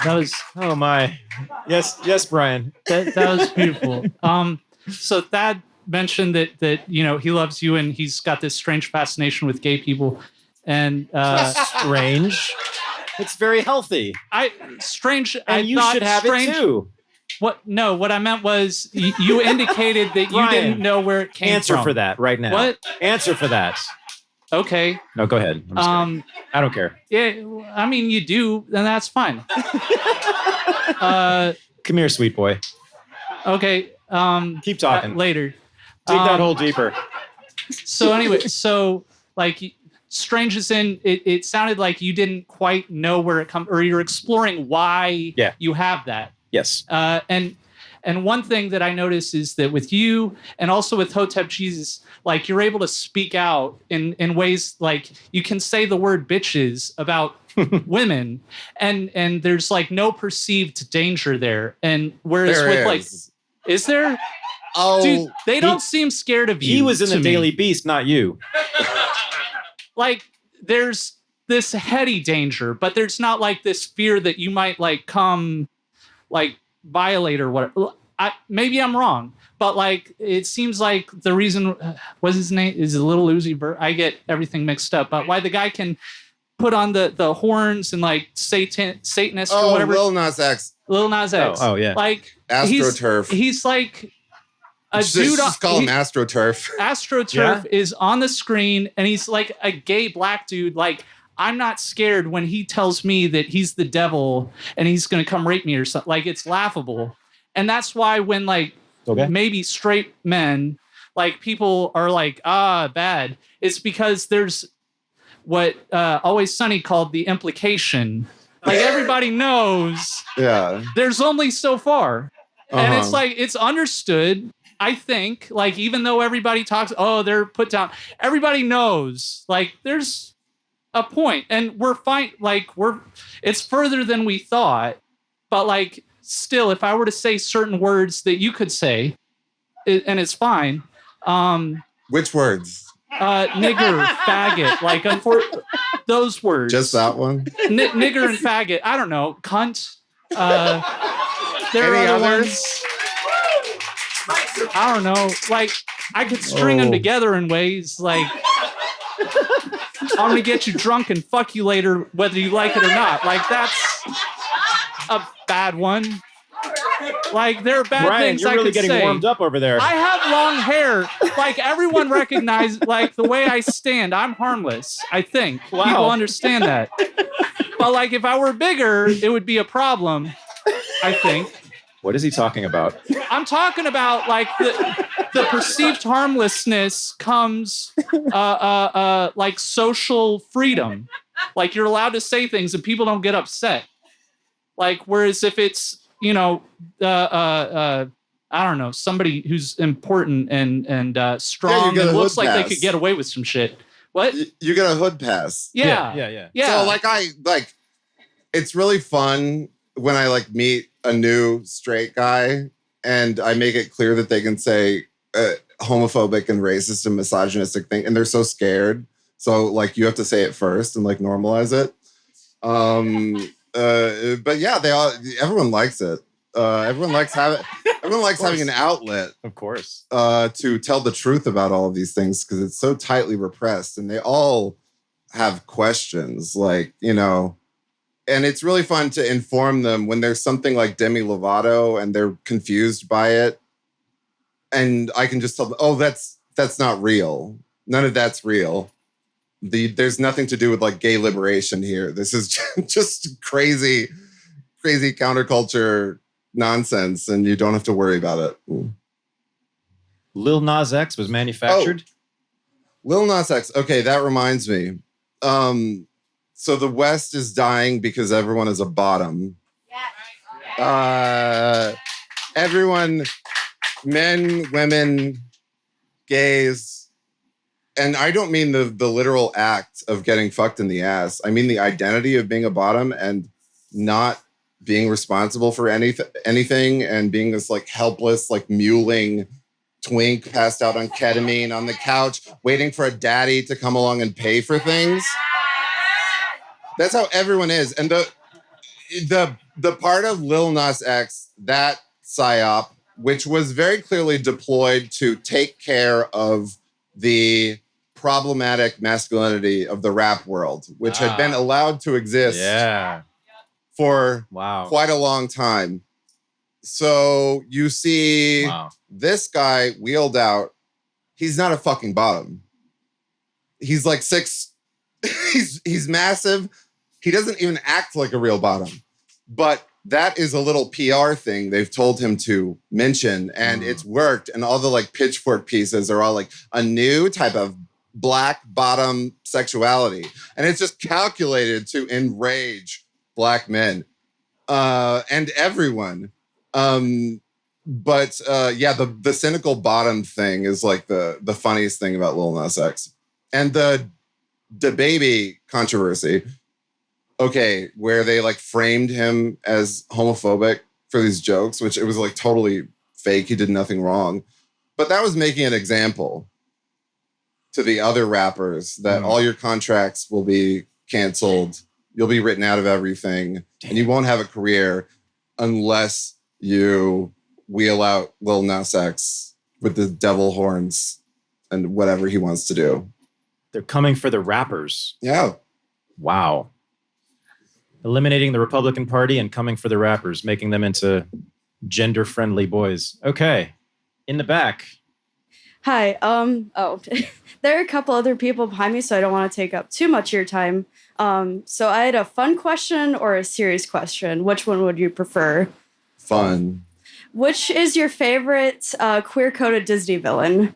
That was Oh my. Yes, Brian. that was beautiful. So Thad mentioned that you know he loves you and he's got this strange fascination with gay people, and Strange. It's very healthy. strange. And I you thought should have strange, it too. What? No, what I meant was you indicated that you Brian, didn't know where it came Answer from. for that right now. What? Answer for that. Okay. No, go ahead. I'm just kidding. I don't care. Yeah. I mean, you do, and that's fine. Come here, sweet boy. Okay. Keep talking. Later. Dig that hole deeper. So anyway, so like strange as in it sounded like you didn't quite know where it comes, or you're exploring why you have that. Yes. And one thing that I noticed is that with you and also with Hotep Jesus, like you're able to speak out in ways like you can say the word bitches about women and there's like no perceived danger there. And whereas There with is. like, is there? Oh, Dude, they don't seem scared of you. He was in to the me. Daily Beast, not you. Like there's this heady danger, but there's not like this fear that you might like come like violate or whatever. Maybe I'm wrong, but like it seems like the reason what's his name is a Little Uzi Vert. I get everything mixed up, but why the guy can put on the horns and like Satanist or whatever. Lil Nas X. Lil Nas X. Oh, yeah. Like AstroTurf. He's like a Just dude. call him AstroTurf. AstroTurf is on the screen and he's like a gay black dude. Like I'm not scared when he tells me that he's the devil and he's going to come rape me or something. Like it's laughable. And that's why when like maybe straight men, like people are like, bad. It's because there's what Always Sunny called the implication. Like everybody knows there's only so far. And it's like, it's understood. I think like, even though everybody talks, they're put down. Everybody knows like there's a point and we're fine. Like it's further than we thought, but like, still, if I were to say certain words that you could say, and it's fine. Which words? Nigger, faggot, like those words. Just that one? Nigger and faggot. I don't know. Cunt. There are Any other others? ones. I don't know. Like I could string them together in ways like I'm gonna get you drunk and fuck you later, whether you like it or not. Like that's a bad one. Like there are bad Brian, things you're I really could getting say. warmed up over there. I have long hair. Like everyone recognizes, like the way I stand, I'm harmless. I think people understand that. But like if I were bigger, it would be a problem. I think. What is he talking about? I'm talking about like the perceived harmlessness comes like social freedom. Like you're allowed to say things and people don't get upset. Like whereas if it's, you know, I don't know, somebody who's important and strong and looks like they could get away with some shit. What? You get a hood pass. Yeah. So like it's really fun when I like meet a new straight guy and I make it clear that they can say homophobic and racist and misogynistic thing, and they're so scared. So like you have to say it first and like normalize it. But yeah, everyone likes it. Everyone likes having an outlet, of course, to tell the truth about all of these things because it's so tightly repressed, and they all have questions. Like, you know, And it's really fun to inform them when there's something like Demi Lovato and they're confused by it. And I can just tell them, oh, that's not real. None of that's real. There's nothing to do with like gay liberation here. This is just crazy counterculture nonsense, and you don't have to worry about it. Lil Nas X was manufactured. Lil Nas X. Okay, that reminds me. So the West is dying because everyone is a bottom. Everyone, men, women, gays, and I don't mean the literal act of getting fucked in the ass. I mean the identity of being a bottom and not being responsible for anything and being this like helpless, like mewling twink passed out on ketamine on the couch, waiting for a daddy to come along and pay for things. That's how everyone is. And the part of Lil Nas X, that psyop, which was very clearly deployed to take care of the problematic masculinity of the rap world, which had been allowed to exist for quite a long time. So you see this guy wheeled out. He's not a fucking bottom. He's like 6. He's massive. He doesn't even act like a real bottom. But that is a little PR thing they've told him to mention, and it's worked. And all the like pitchfork pieces are all like a new type of black bottom sexuality. And it's just calculated to enrage black men and everyone. But the cynical bottom thing is like the funniest thing about Lil Nas X. And the baby controversy, okay, where they like framed him as homophobic for these jokes, which it was like totally fake. He did nothing wrong. But that was making an example to the other rappers that all your contracts will be canceled. You'll be written out of everything. And you won't have a career unless you wheel out Lil Nas X with the devil horns and whatever he wants to do. They're coming for the rappers. Yeah. Wow. Eliminating the Republican Party and coming for the rappers, making them into gender-friendly boys. Okay. In the back. Hi. There are a couple other people behind me, so I don't want to take up too much of your time. So I had a fun question or a serious question. Which one would you prefer? Fun. Which is your favorite queer-coded Disney villain?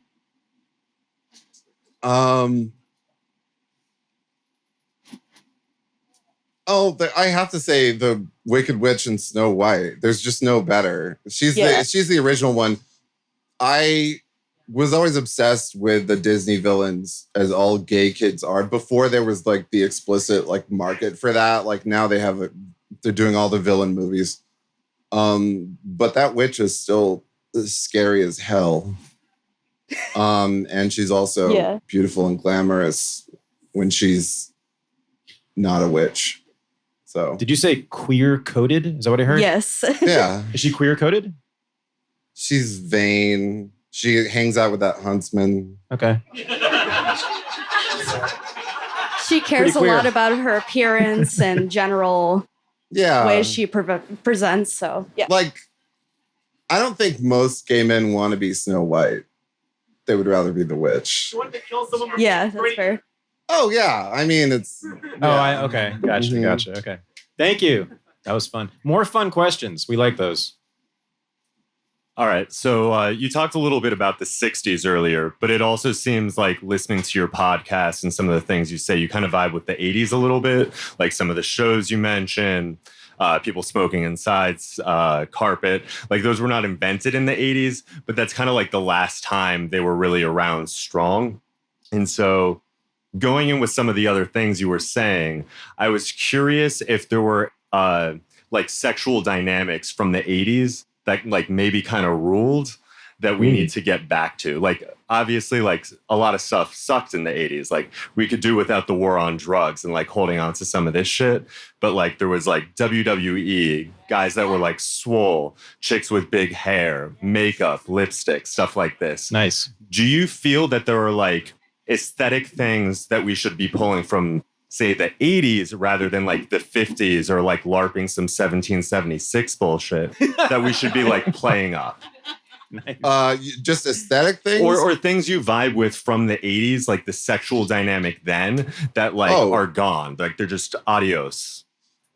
I have to say the Wicked Witch and Snow White. There's just no better. She's the original one. I was always obsessed with the Disney villains, as all gay kids are. Before there was like the explicit like market for that. Like now they're doing all the villain movies. But that witch is still scary as hell. And she's also beautiful and glamorous when she's not a witch. So, did you say queer coded? Is that what I heard? Yes. Yeah. Is she queer coded? She's vain. She hangs out with that huntsman. Okay. She cares a lot about her appearance and general ways she presents. So, yeah. Like, I don't think most gay men want to be Snow White. They would rather be the witch. Yeah, that's fair. Oh, yeah. I mean, it's... Yeah. Okay. Gotcha. Okay. Thank you. That was fun. More fun questions. We like those. All right. So you talked a little bit about the 60s earlier, but it also seems like listening to your podcast and some of the things you say, you kind of vibe with the 80s a little bit, like some of the shows you mentioned, people smoking inside carpet. Like those were not invented in the 80s, but that's kind of like the last time they were really around strong. And so going in with some of the other things you were saying, I was curious if there were like sexual dynamics from the 80s that like maybe kind of ruled that we need to get back to. Like obviously like a lot of stuff sucked in the 80s. Like we could do without the war on drugs and like holding on to some of this shit. But like there was like WWE, guys that were like swole, chicks with big hair, makeup, lipstick, stuff like this. Nice. Do you feel that there are like aesthetic things that we should be pulling from say the 80s rather than like the 50s or like LARPing some 1776 bullshit that we should be like playing up? Just aesthetic things, or things you vibe with from the 80s, like the sexual dynamic then that like are gone, like they're just adios.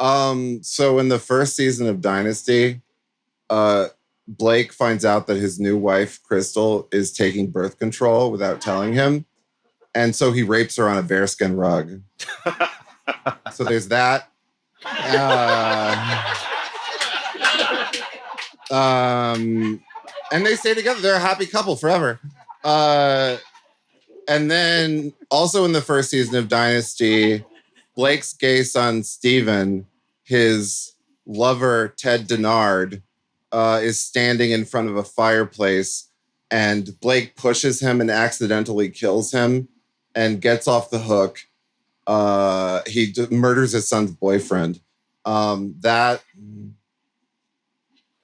So in the first season of Dynasty, Blake finds out that his new wife Crystal is taking birth control without telling him, and so he rapes her on a bearskin rug. So there's that. And they stay together. They're a happy couple forever. And then also in the first season of Dynasty, Blake's gay son, Steven, his lover, Ted Denard, is standing in front of a fireplace, and Blake pushes him and accidentally kills him and gets off the hook. He murders his son's boyfriend. That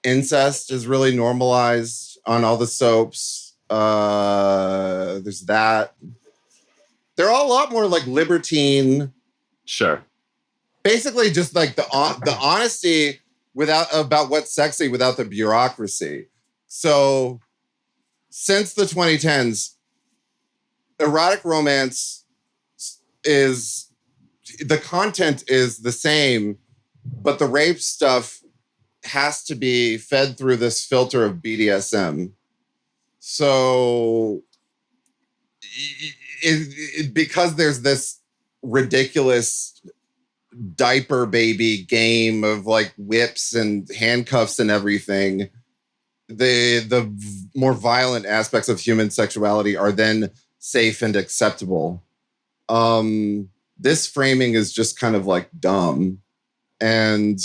incest is really normalized on all the soaps. There's that. They're all a lot more like libertine. Sure. Basically, just like the honesty about what's sexy without the bureaucracy. So, since the 2010s, erotic romance the content is the same, but the rape stuff has to be fed through this filter of BDSM. So, because there's this ridiculous diaper baby game of like whips and handcuffs and everything, the more violent aspects of human sexuality are then safe and acceptable. This framing is just kind of like dumb. And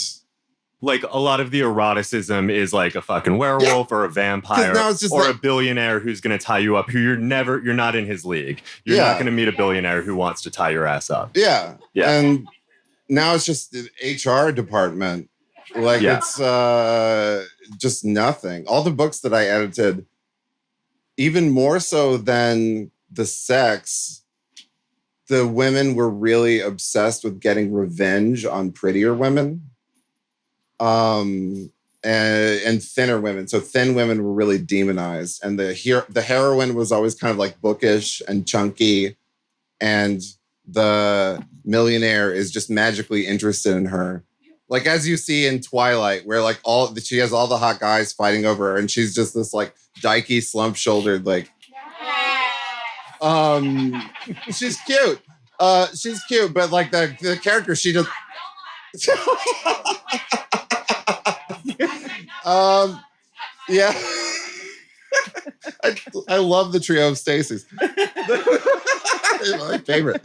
like a lot of the eroticism is like a fucking werewolf or a vampire or a billionaire who's going to tie you up, who you're not in his league. You're not going to meet a billionaire who wants to tie your ass up. Yeah. And now it's just the HR department. Like it's just nothing. All the books that I edited, even more so than the sex, the women were really obsessed with getting revenge on prettier women. And thinner women. So thin women were really demonized. And the heroine was always kind of like bookish and chunky. And the millionaire is just magically interested in her. Like as you see in Twilight, where like she has all the hot guys fighting over her, and she's just this like dykey, slump-shouldered, like she's cute. She's cute, but like the character, she just yeah. I love the trio of Stacys. My favorite.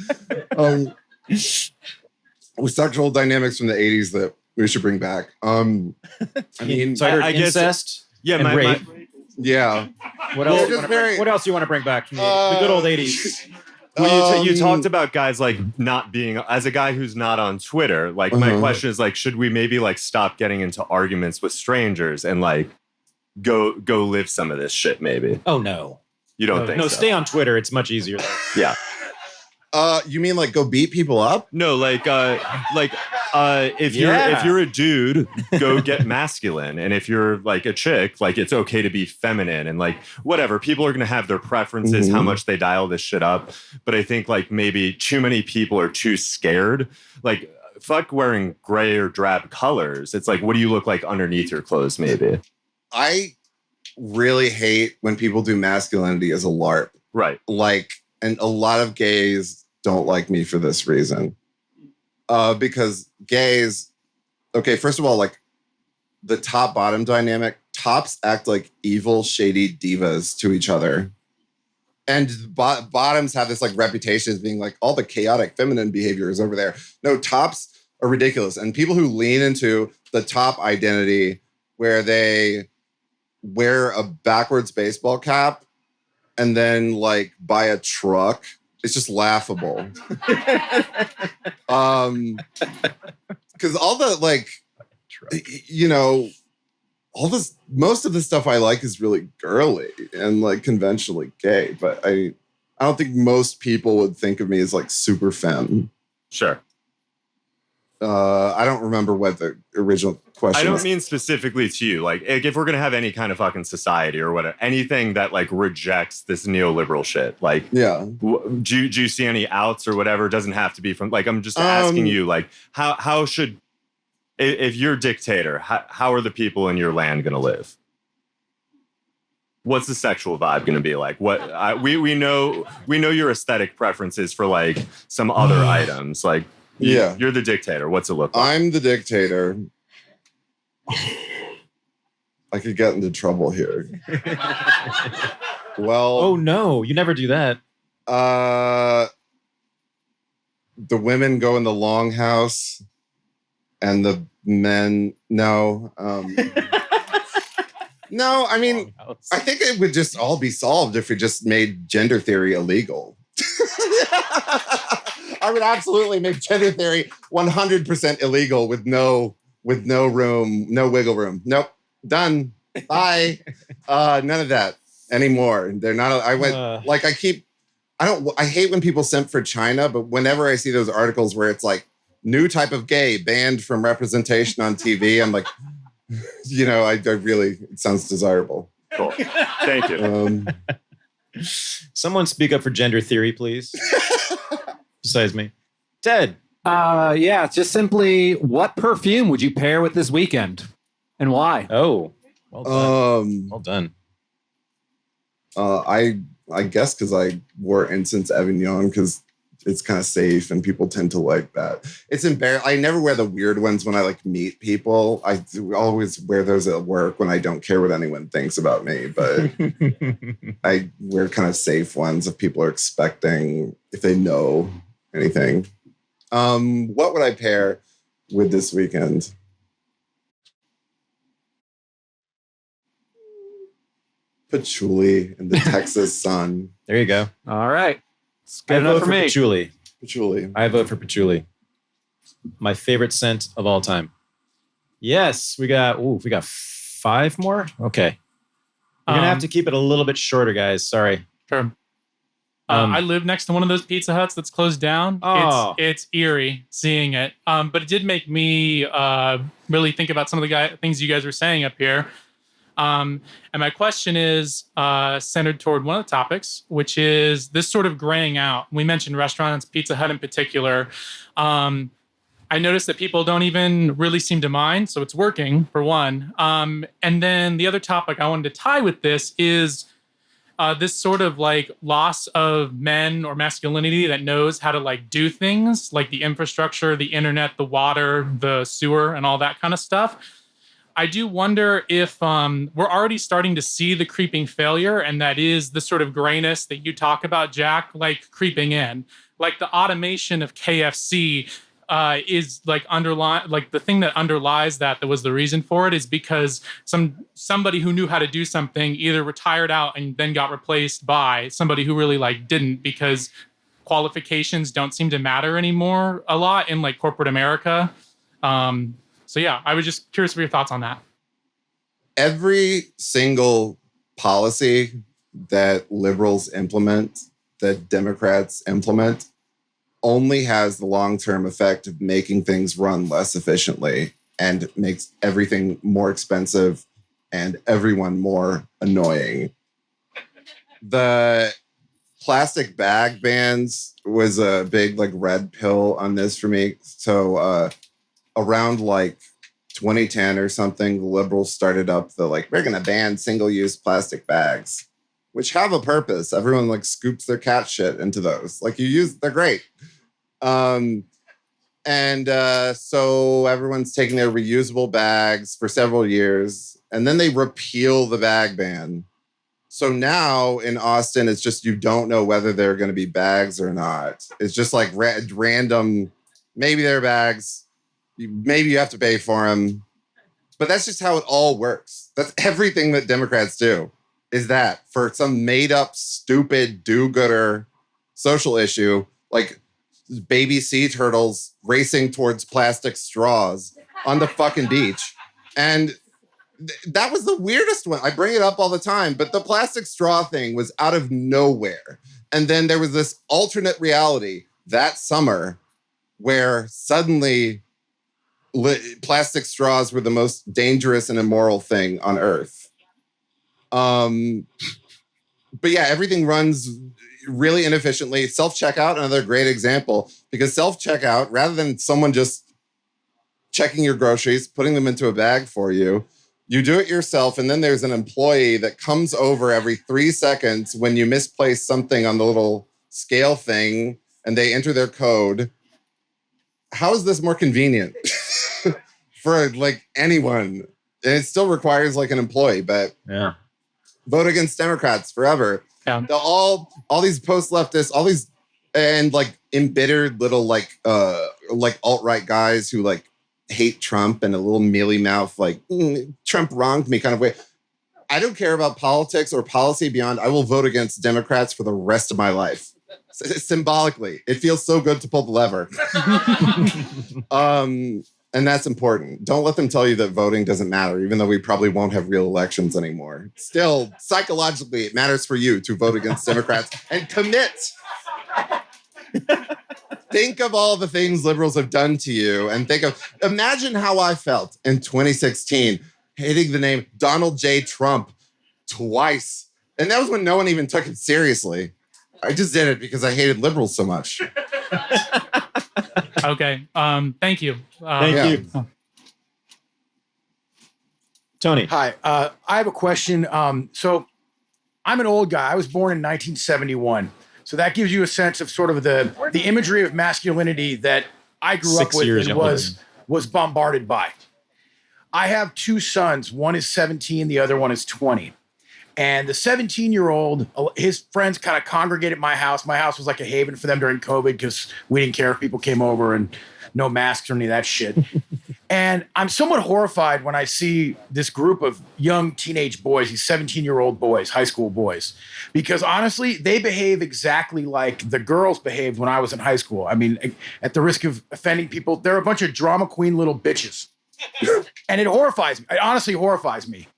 With sexual dynamics from the 80s that we should bring back. I mean, so I guess incest. And rape. Yeah. What else do you want to bring back from the good old 80s? Well, you talked about guys like not being, as a guy who's not on Twitter, like my question is like, should we maybe like stop getting into arguments with strangers and like go live some of this shit maybe? Oh no. You don't think so? No, stay on Twitter. It's much easier. Yeah. You mean like go beat people up? No, if you're a dude, go get masculine, and if you're like a chick, like it's okay to be feminine, and like whatever. People are gonna have their preferences, how much they dial this shit up. But I think like maybe too many people are too scared. Like fuck wearing gray or drab colors. It's like, what do you look like underneath your clothes? Maybe. I really hate when people do masculinity as a LARP. Right. Like, and a lot of gays don't like me for this reason. Because gays, okay, first of all, like the top-bottom dynamic, tops act like evil, shady divas to each other. And bottoms have this like reputation as being like all the chaotic feminine behavior is over there. No, tops are ridiculous. And people who lean into the top identity where they wear a backwards baseball cap and then like buy a truck, it's just laughable. Because all the like, you know, all this, most of the stuff I like is really girly and like conventionally gay, but I don't think most people would think of me as like super femme. Sure. I don't remember what the original question I don't was. mean specifically to you. Like, if we're gonna have any kind of fucking society or whatever, anything that like rejects this neoliberal shit, like, Yeah. Do you see any outs or whatever? It doesn't have to be from like. I'm just asking you, like, how should, if you're dictator, how are the people in your land gonna live? What's the sexual vibe going to be like? We know your aesthetic preferences for like some other items. Like, Yeah. you're the dictator. What's it look like? I'm the dictator. I could get into trouble here. Well, Oh no, you never do that. The women go in the longhouse, and the men no. No, I mean, I think it would just all be solved if we just made gender theory illegal. I would absolutely make gender theory 100% illegal with no room, no wiggle room. Nope, done. Bye. None of that anymore. They're not. I went like I hate when people simp for China, but whenever I see those articles where it's like new type of gay banned from representation on TV, I'm like, you know, I really, it sounds desirable. Cool. Thank you. Someone speak up for gender theory, please. Besides me. Ted. Yeah, just simply, what perfume would you pair with this weekend? And why? Oh, well done. Well done. I guess because I wore Incense Avignon because it's kind of safe and people tend to like that. It's embarrassing. I never wear the weird ones when I like meet people. I always wear those at work when I don't care what anyone thinks about me. But I wear kind of safe ones if people are expecting, if they know anything. What would I pair with this weekend? Patchouli in the Texas sun. There you go. All right. I enough vote for for me. patchouli. Patchouli. I vote for patchouli. My favorite scent of all time. Yes, we got 5 more. Okay, we're gonna have to keep it a little bit shorter, guys. Sorry. Sure. I live next to one of those Pizza Huts that's closed down. Oh. It's eerie seeing it. But it did make me really think about some of the things you guys were saying up here. And my question is centered toward one of the topics, which is this sort of graying out. We mentioned restaurants, Pizza Hut in particular. I noticed that people don't even really seem to mind, so it's working for one. And then the other topic I wanted to tie with this is this sort of like loss of men or masculinity that knows how to like do things like the infrastructure, the internet, the water, the sewer, and all that kind of stuff. I do wonder if we're already starting to see the creeping failure, and that is the sort of grayness that you talk about, Jack, like creeping in. Like the automation of KFC is like the thing that underlies that was the reason for it is because somebody who knew how to do something either retired out and then got replaced by somebody who really like didn't, because qualifications don't seem to matter anymore a lot in like corporate America. So yeah, I was just curious for your thoughts on that. Every single policy that liberals implement, that Democrats implement, only has the long-term effect of making things run less efficiently and makes everything more expensive and everyone more annoying. The plastic bag bans was a big like red pill on this for me. So around like 2010 or something, the liberals started up the like, we're going to ban single-use plastic bags, which have a purpose. Everyone like scoops their cat shit into those. Like they're great. So everyone's taking their reusable bags for several years, and then they repeal the bag ban. So now in Austin, it's just you don't know whether they're going to be bags or not. It's just like random. Maybe they're bags. Maybe you have to pay for them. But that's just how it all works. That's everything that Democrats do, is that for some made up, stupid, do-gooder social issue, like baby sea turtles racing towards plastic straws on the fucking beach. And that was the weirdest one. I bring it up all the time, but the plastic straw thing was out of nowhere. And then there was this alternate reality that summer where suddenly plastic straws were the most dangerous and immoral thing on earth. But yeah, everything runs really inefficiently. Self-checkout, another great example, because self-checkout, rather than someone just checking your groceries, putting them into a bag for you, you do it yourself, and then there's an employee that comes over every 3 seconds when you misplace something on the little scale thing, and they enter their code. How is this more convenient for like anyone? And it still requires like an employee, but yeah. Vote against Democrats forever. Yeah. All these post-leftists, all these and like embittered little like alt-right guys who like hate Trump and a little mealy mouth like Trump wronged me kind of way. I don't care about politics or policy beyond. I will vote against Democrats for the rest of my life. Symbolically, it feels so good to pull the lever. And that's important. Don't let them tell you that voting doesn't matter, even though we probably won't have real elections anymore. Still, psychologically, it matters for you to vote against Democrats and commit. Think of all the things liberals have done to you and imagine how I felt in 2016, hitting the name Donald J. Trump twice. And that was when no one even took it seriously. I just did it because I hated liberals so much. Okay. Thank you. Thank you. Tony. Hi. I have a question. So I'm an old guy. I was born in 1971. So that gives you a sense of sort of the imagery of masculinity that I grew up with and was bombarded by. I have two sons. One is 17, the other one is 20. And the 17-year-old, his friends kind of congregate at my house. My house was like a haven for them during COVID because we didn't care if people came over and no masks or any of that shit. And I'm somewhat horrified when I see this group of young teenage boys, these 17-year-old boys, high school boys, because honestly, they behave exactly like the girls behaved when I was in high school. I mean, at the risk of offending people, they're a bunch of drama queen little bitches. And it horrifies me. It honestly horrifies me.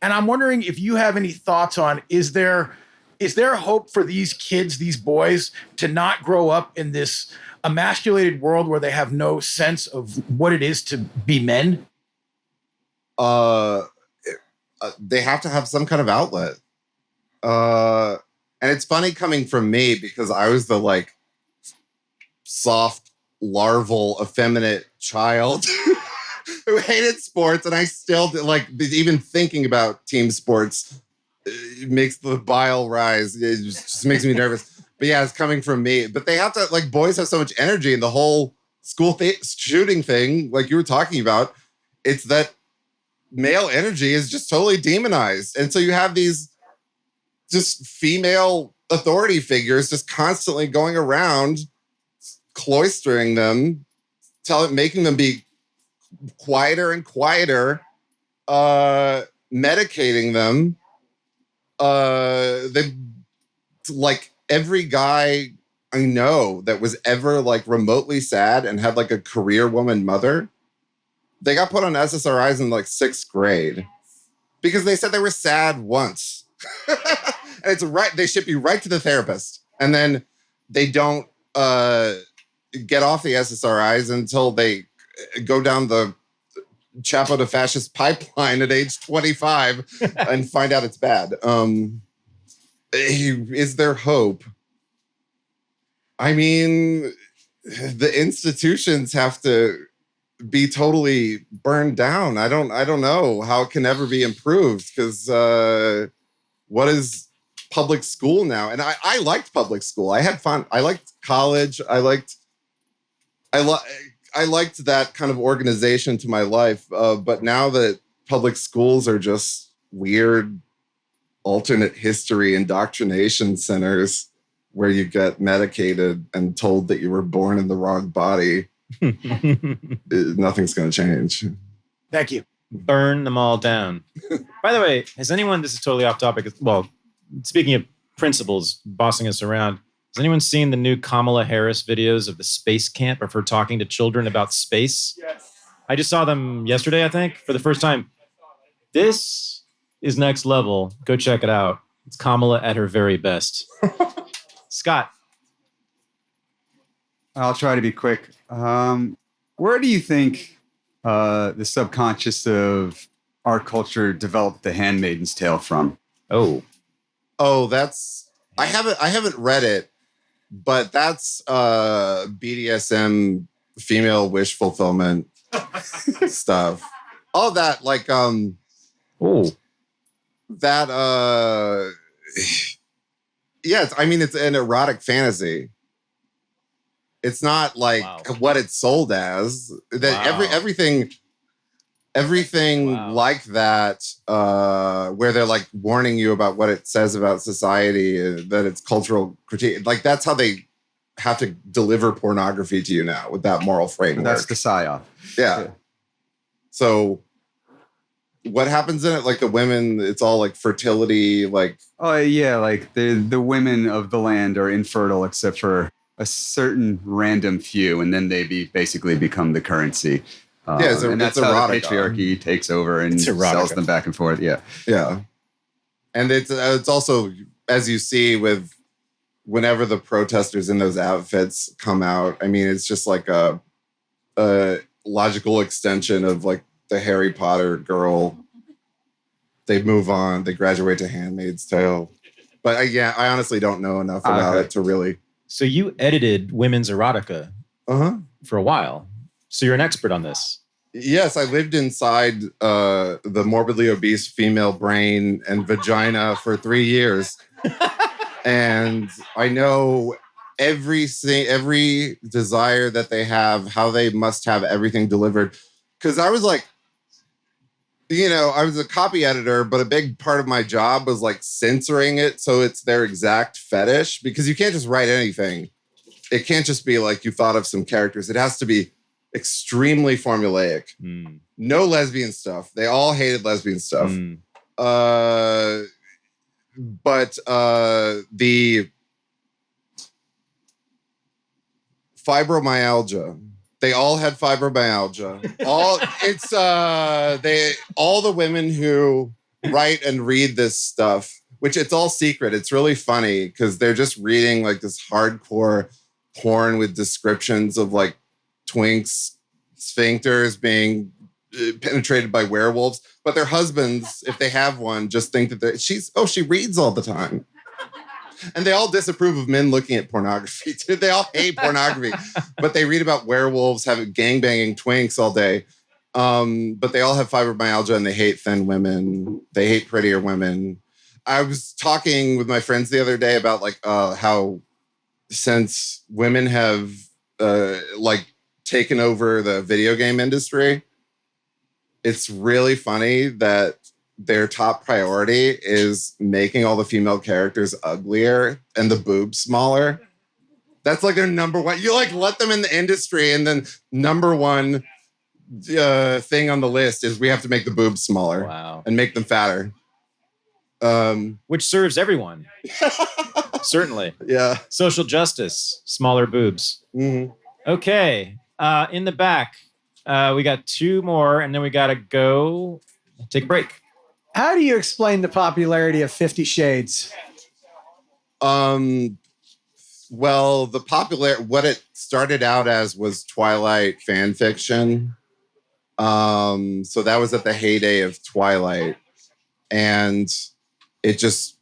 And I'm wondering if you have any thoughts on, is there hope for these kids, these boys, to not grow up in this emasculated world where they have no sense of what it is to be men? They have to have some kind of outlet. And it's funny coming from me because I was the like soft, larval, effeminate child who hated sports, and I still like even thinking about team sports makes the bile rise. It just makes me nervous. But yeah, it's coming from me. But they have to like boys have so much energy, and the whole school shooting thing, like you were talking about, it's that male energy is just totally demonized, and so you have these just female authority figures just constantly going around cloistering them, making them be quieter and quieter, medicating them. They like every guy I know that was ever like remotely sad and had like a career woman mother, they got put on SSRIs in like 6th grade because they said they were sad once. And it's right, they ship you right to the therapist, and then they don't get off the SSRIs until they go down the Chapo to fascist pipeline at age 25 and find out it's bad. Is there hope? I mean, the institutions have to be totally burned down. I don't know how it can ever be improved because what is public school now? And I liked public school. I had fun. I liked college. I liked that kind of organization to my life. But now that public schools are just weird alternate history indoctrination centers where you get medicated and told that you were born in the wrong body, nothing's going to change. Thank you. Burn them all down. By the way, has anyone, this is totally off topic, well, speaking of principles bossing us around, has anyone seen the new Kamala Harris videos of the space camp of her talking to children about space? Yes. I just saw them yesterday, I think, for the first time. This is next level. Go check it out. It's Kamala at her very best. Scott. I'll try to be quick. Where do you think the subconscious of our culture developed The Handmaid's Tale from? Oh, that's I haven't read it, but that's BDSM female wish fulfillment stuff. All that like that yes, I mean it's an erotic fantasy. It's not like what it's sold as. That everything like that, where they're like warning you about what it says about society, that it's cultural critique. Like that's how they have to deliver pornography to you now with that moral framework. That's the psyop. Yeah. So what happens in it? Like the women, it's all like fertility, like Oh yeah, like the women of the land are infertile except for a certain random few, and then they basically become the currency. And that's how the patriarchy takes over and sells them back and forth. Yeah, yeah. And it's also, as you see with whenever the protesters in those outfits come out, I mean, it's just like a logical extension of like the Harry Potter girl. They move on, they graduate to Handmaid's Tale. But I honestly don't know enough about it to really. So you edited women's erotica for a while. So you're an expert on this. Yes, I lived inside the morbidly obese female brain and vagina for 3 years. And I know every desire that they have, how they must have everything delivered. Because I was like, I was a copy editor, but a big part of my job was like censoring it so it's their exact fetish, because you can't just write anything. It can't just be like you thought of some characters. It has to be extremely formulaic. No lesbian stuff. They all hated lesbian stuff. But the fibromyalgia. They all had fibromyalgia. All the women who write and read this stuff, which it's all secret. It's really funny because they're just reading like this hardcore porn with descriptions of like twinks, sphincters being penetrated by werewolves. But their husbands, if they have one, just think that she reads all the time. And they all disapprove of men looking at pornography too. They all hate pornography, but they read about werewolves having gangbanging twinks all day. But they all have fibromyalgia and they hate thin women. They hate prettier women. I was talking with my friends the other day about like how since women have like taken over the video game industry, it's really funny that their top priority is making all the female characters uglier and the boobs smaller. That's like their number one. You like let them in the industry, and then number one thing on the list is we have to make the boobs smaller and make them fatter. Which serves everyone. Certainly. Yeah. Social justice, smaller boobs. Mm-hmm. Okay. In the back, we got 2 more, and then we got to go take a break. How do you explain the popularity of 50 Shades? Well, what it started out as was Twilight fan fiction. So that was at the heyday of Twilight. And it just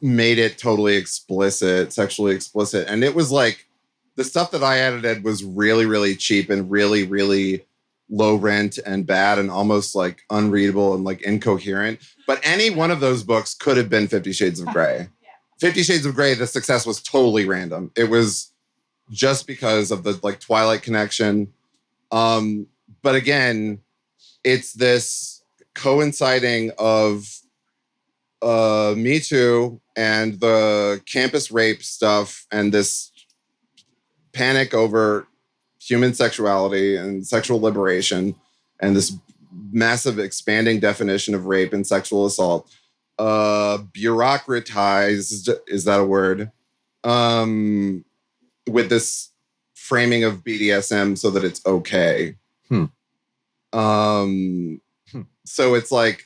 made it totally explicit, sexually explicit. And it was like, the stuff that I edited was really, really cheap and really, really low rent and bad and almost like unreadable and like incoherent. But any one of those books could have been 50 Shades of Grey. 50 Shades of Grey, the success was totally random. It was just because of the like Twilight connection. But again, it's this coinciding of Me Too and the campus rape stuff and this panic over human sexuality and sexual liberation and this massive expanding definition of rape and sexual assault. Bureaucratized, is that a word? With this framing of BDSM so that it's okay. So it's like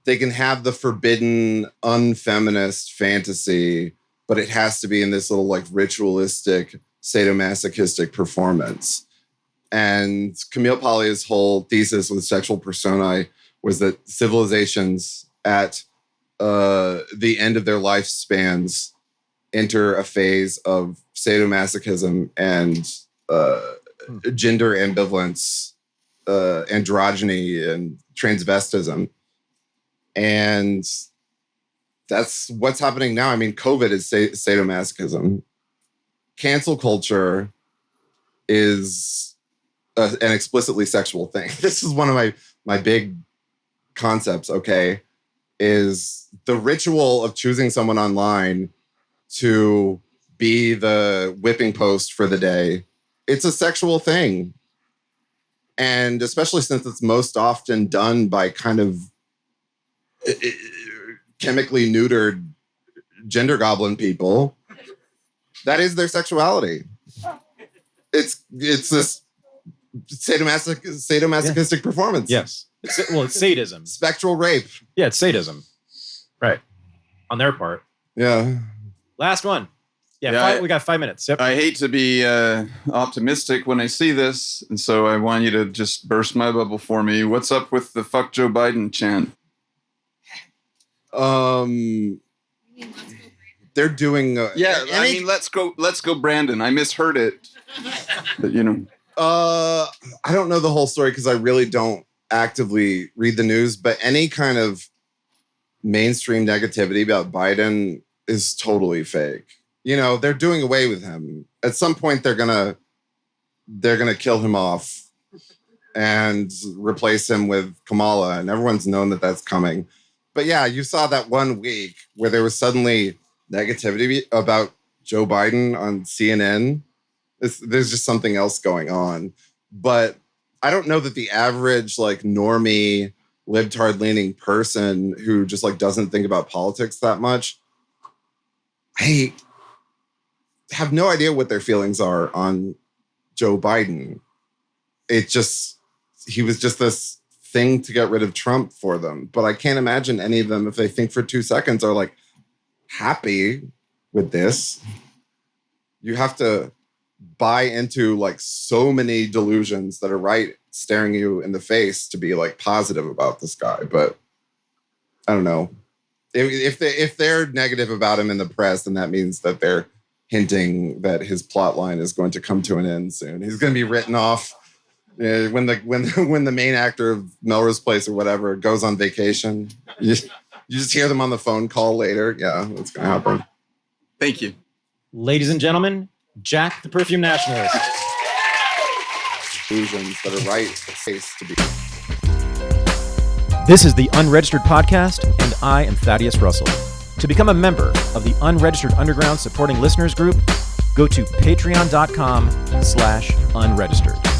they can have the forbidden, unfeminist fantasy, but it has to be in this little like ritualistic sadomasochistic performance. And Camille Paglia's whole thesis with sexual personae was that civilizations at the end of their lifespans enter a phase of sadomasochism and gender ambivalence, androgyny, and transvestism. And that's what's happening now. I mean, COVID is sadomasochism. Cancel culture is an explicitly sexual thing. This is one of my big concepts, okay, is the ritual of choosing someone online to be the whipping post for the day. It's a sexual thing. And especially since it's most often done by kind of chemically neutered gender goblin people, that is their sexuality. It's this sadomasochistic performance. Yes. It's sadism. Spectral rape. Yeah, it's sadism. Right. On their part. Yeah. Last one. Yeah, we got 5 minutes. Yep. I hate to be optimistic when I see this, and so I want you to just burst my bubble for me. What's up with the "fuck Joe Biden" chant? They're doing. I mean, let's go, Brandon. I misheard it, but you know. I don't know the whole story because I really don't actively read the news, but any kind of mainstream negativity about Biden is totally fake. You know, they're doing away with him. At some point, they're gonna kill him off and replace him with Kamala, and everyone's known that that's coming. But yeah, you saw that 1 week where there was suddenly negativity about Joe Biden on CNN. There's just something else going on. But I don't know that the average like normie libtard leaning person who just like doesn't think about politics that much, I have no idea what their feelings are on Joe Biden. He was just this thing to get rid of Trump for them. But I can't imagine any of them, if they think for 2 seconds, are like happy with this. You have to buy into like so many delusions that are right staring you in the face to be like positive about this guy. But I don't know. If they're negative about him in the press, then that means that they're hinting that his plot line is going to come to an end soon. He's going to be written off when the main actor of Melrose Place or whatever goes on vacation. You just hear them on the phone call later. Yeah, that's going to happen. Thank you. Ladies and gentlemen, Jack the Perfume Nationalist. Illusions that are right face to be. This is the Unregistered Podcast, and I am Thaddeus Russell. To become a member of the Unregistered Underground Supporting Listeners Group, go to patreon.com/unregistered.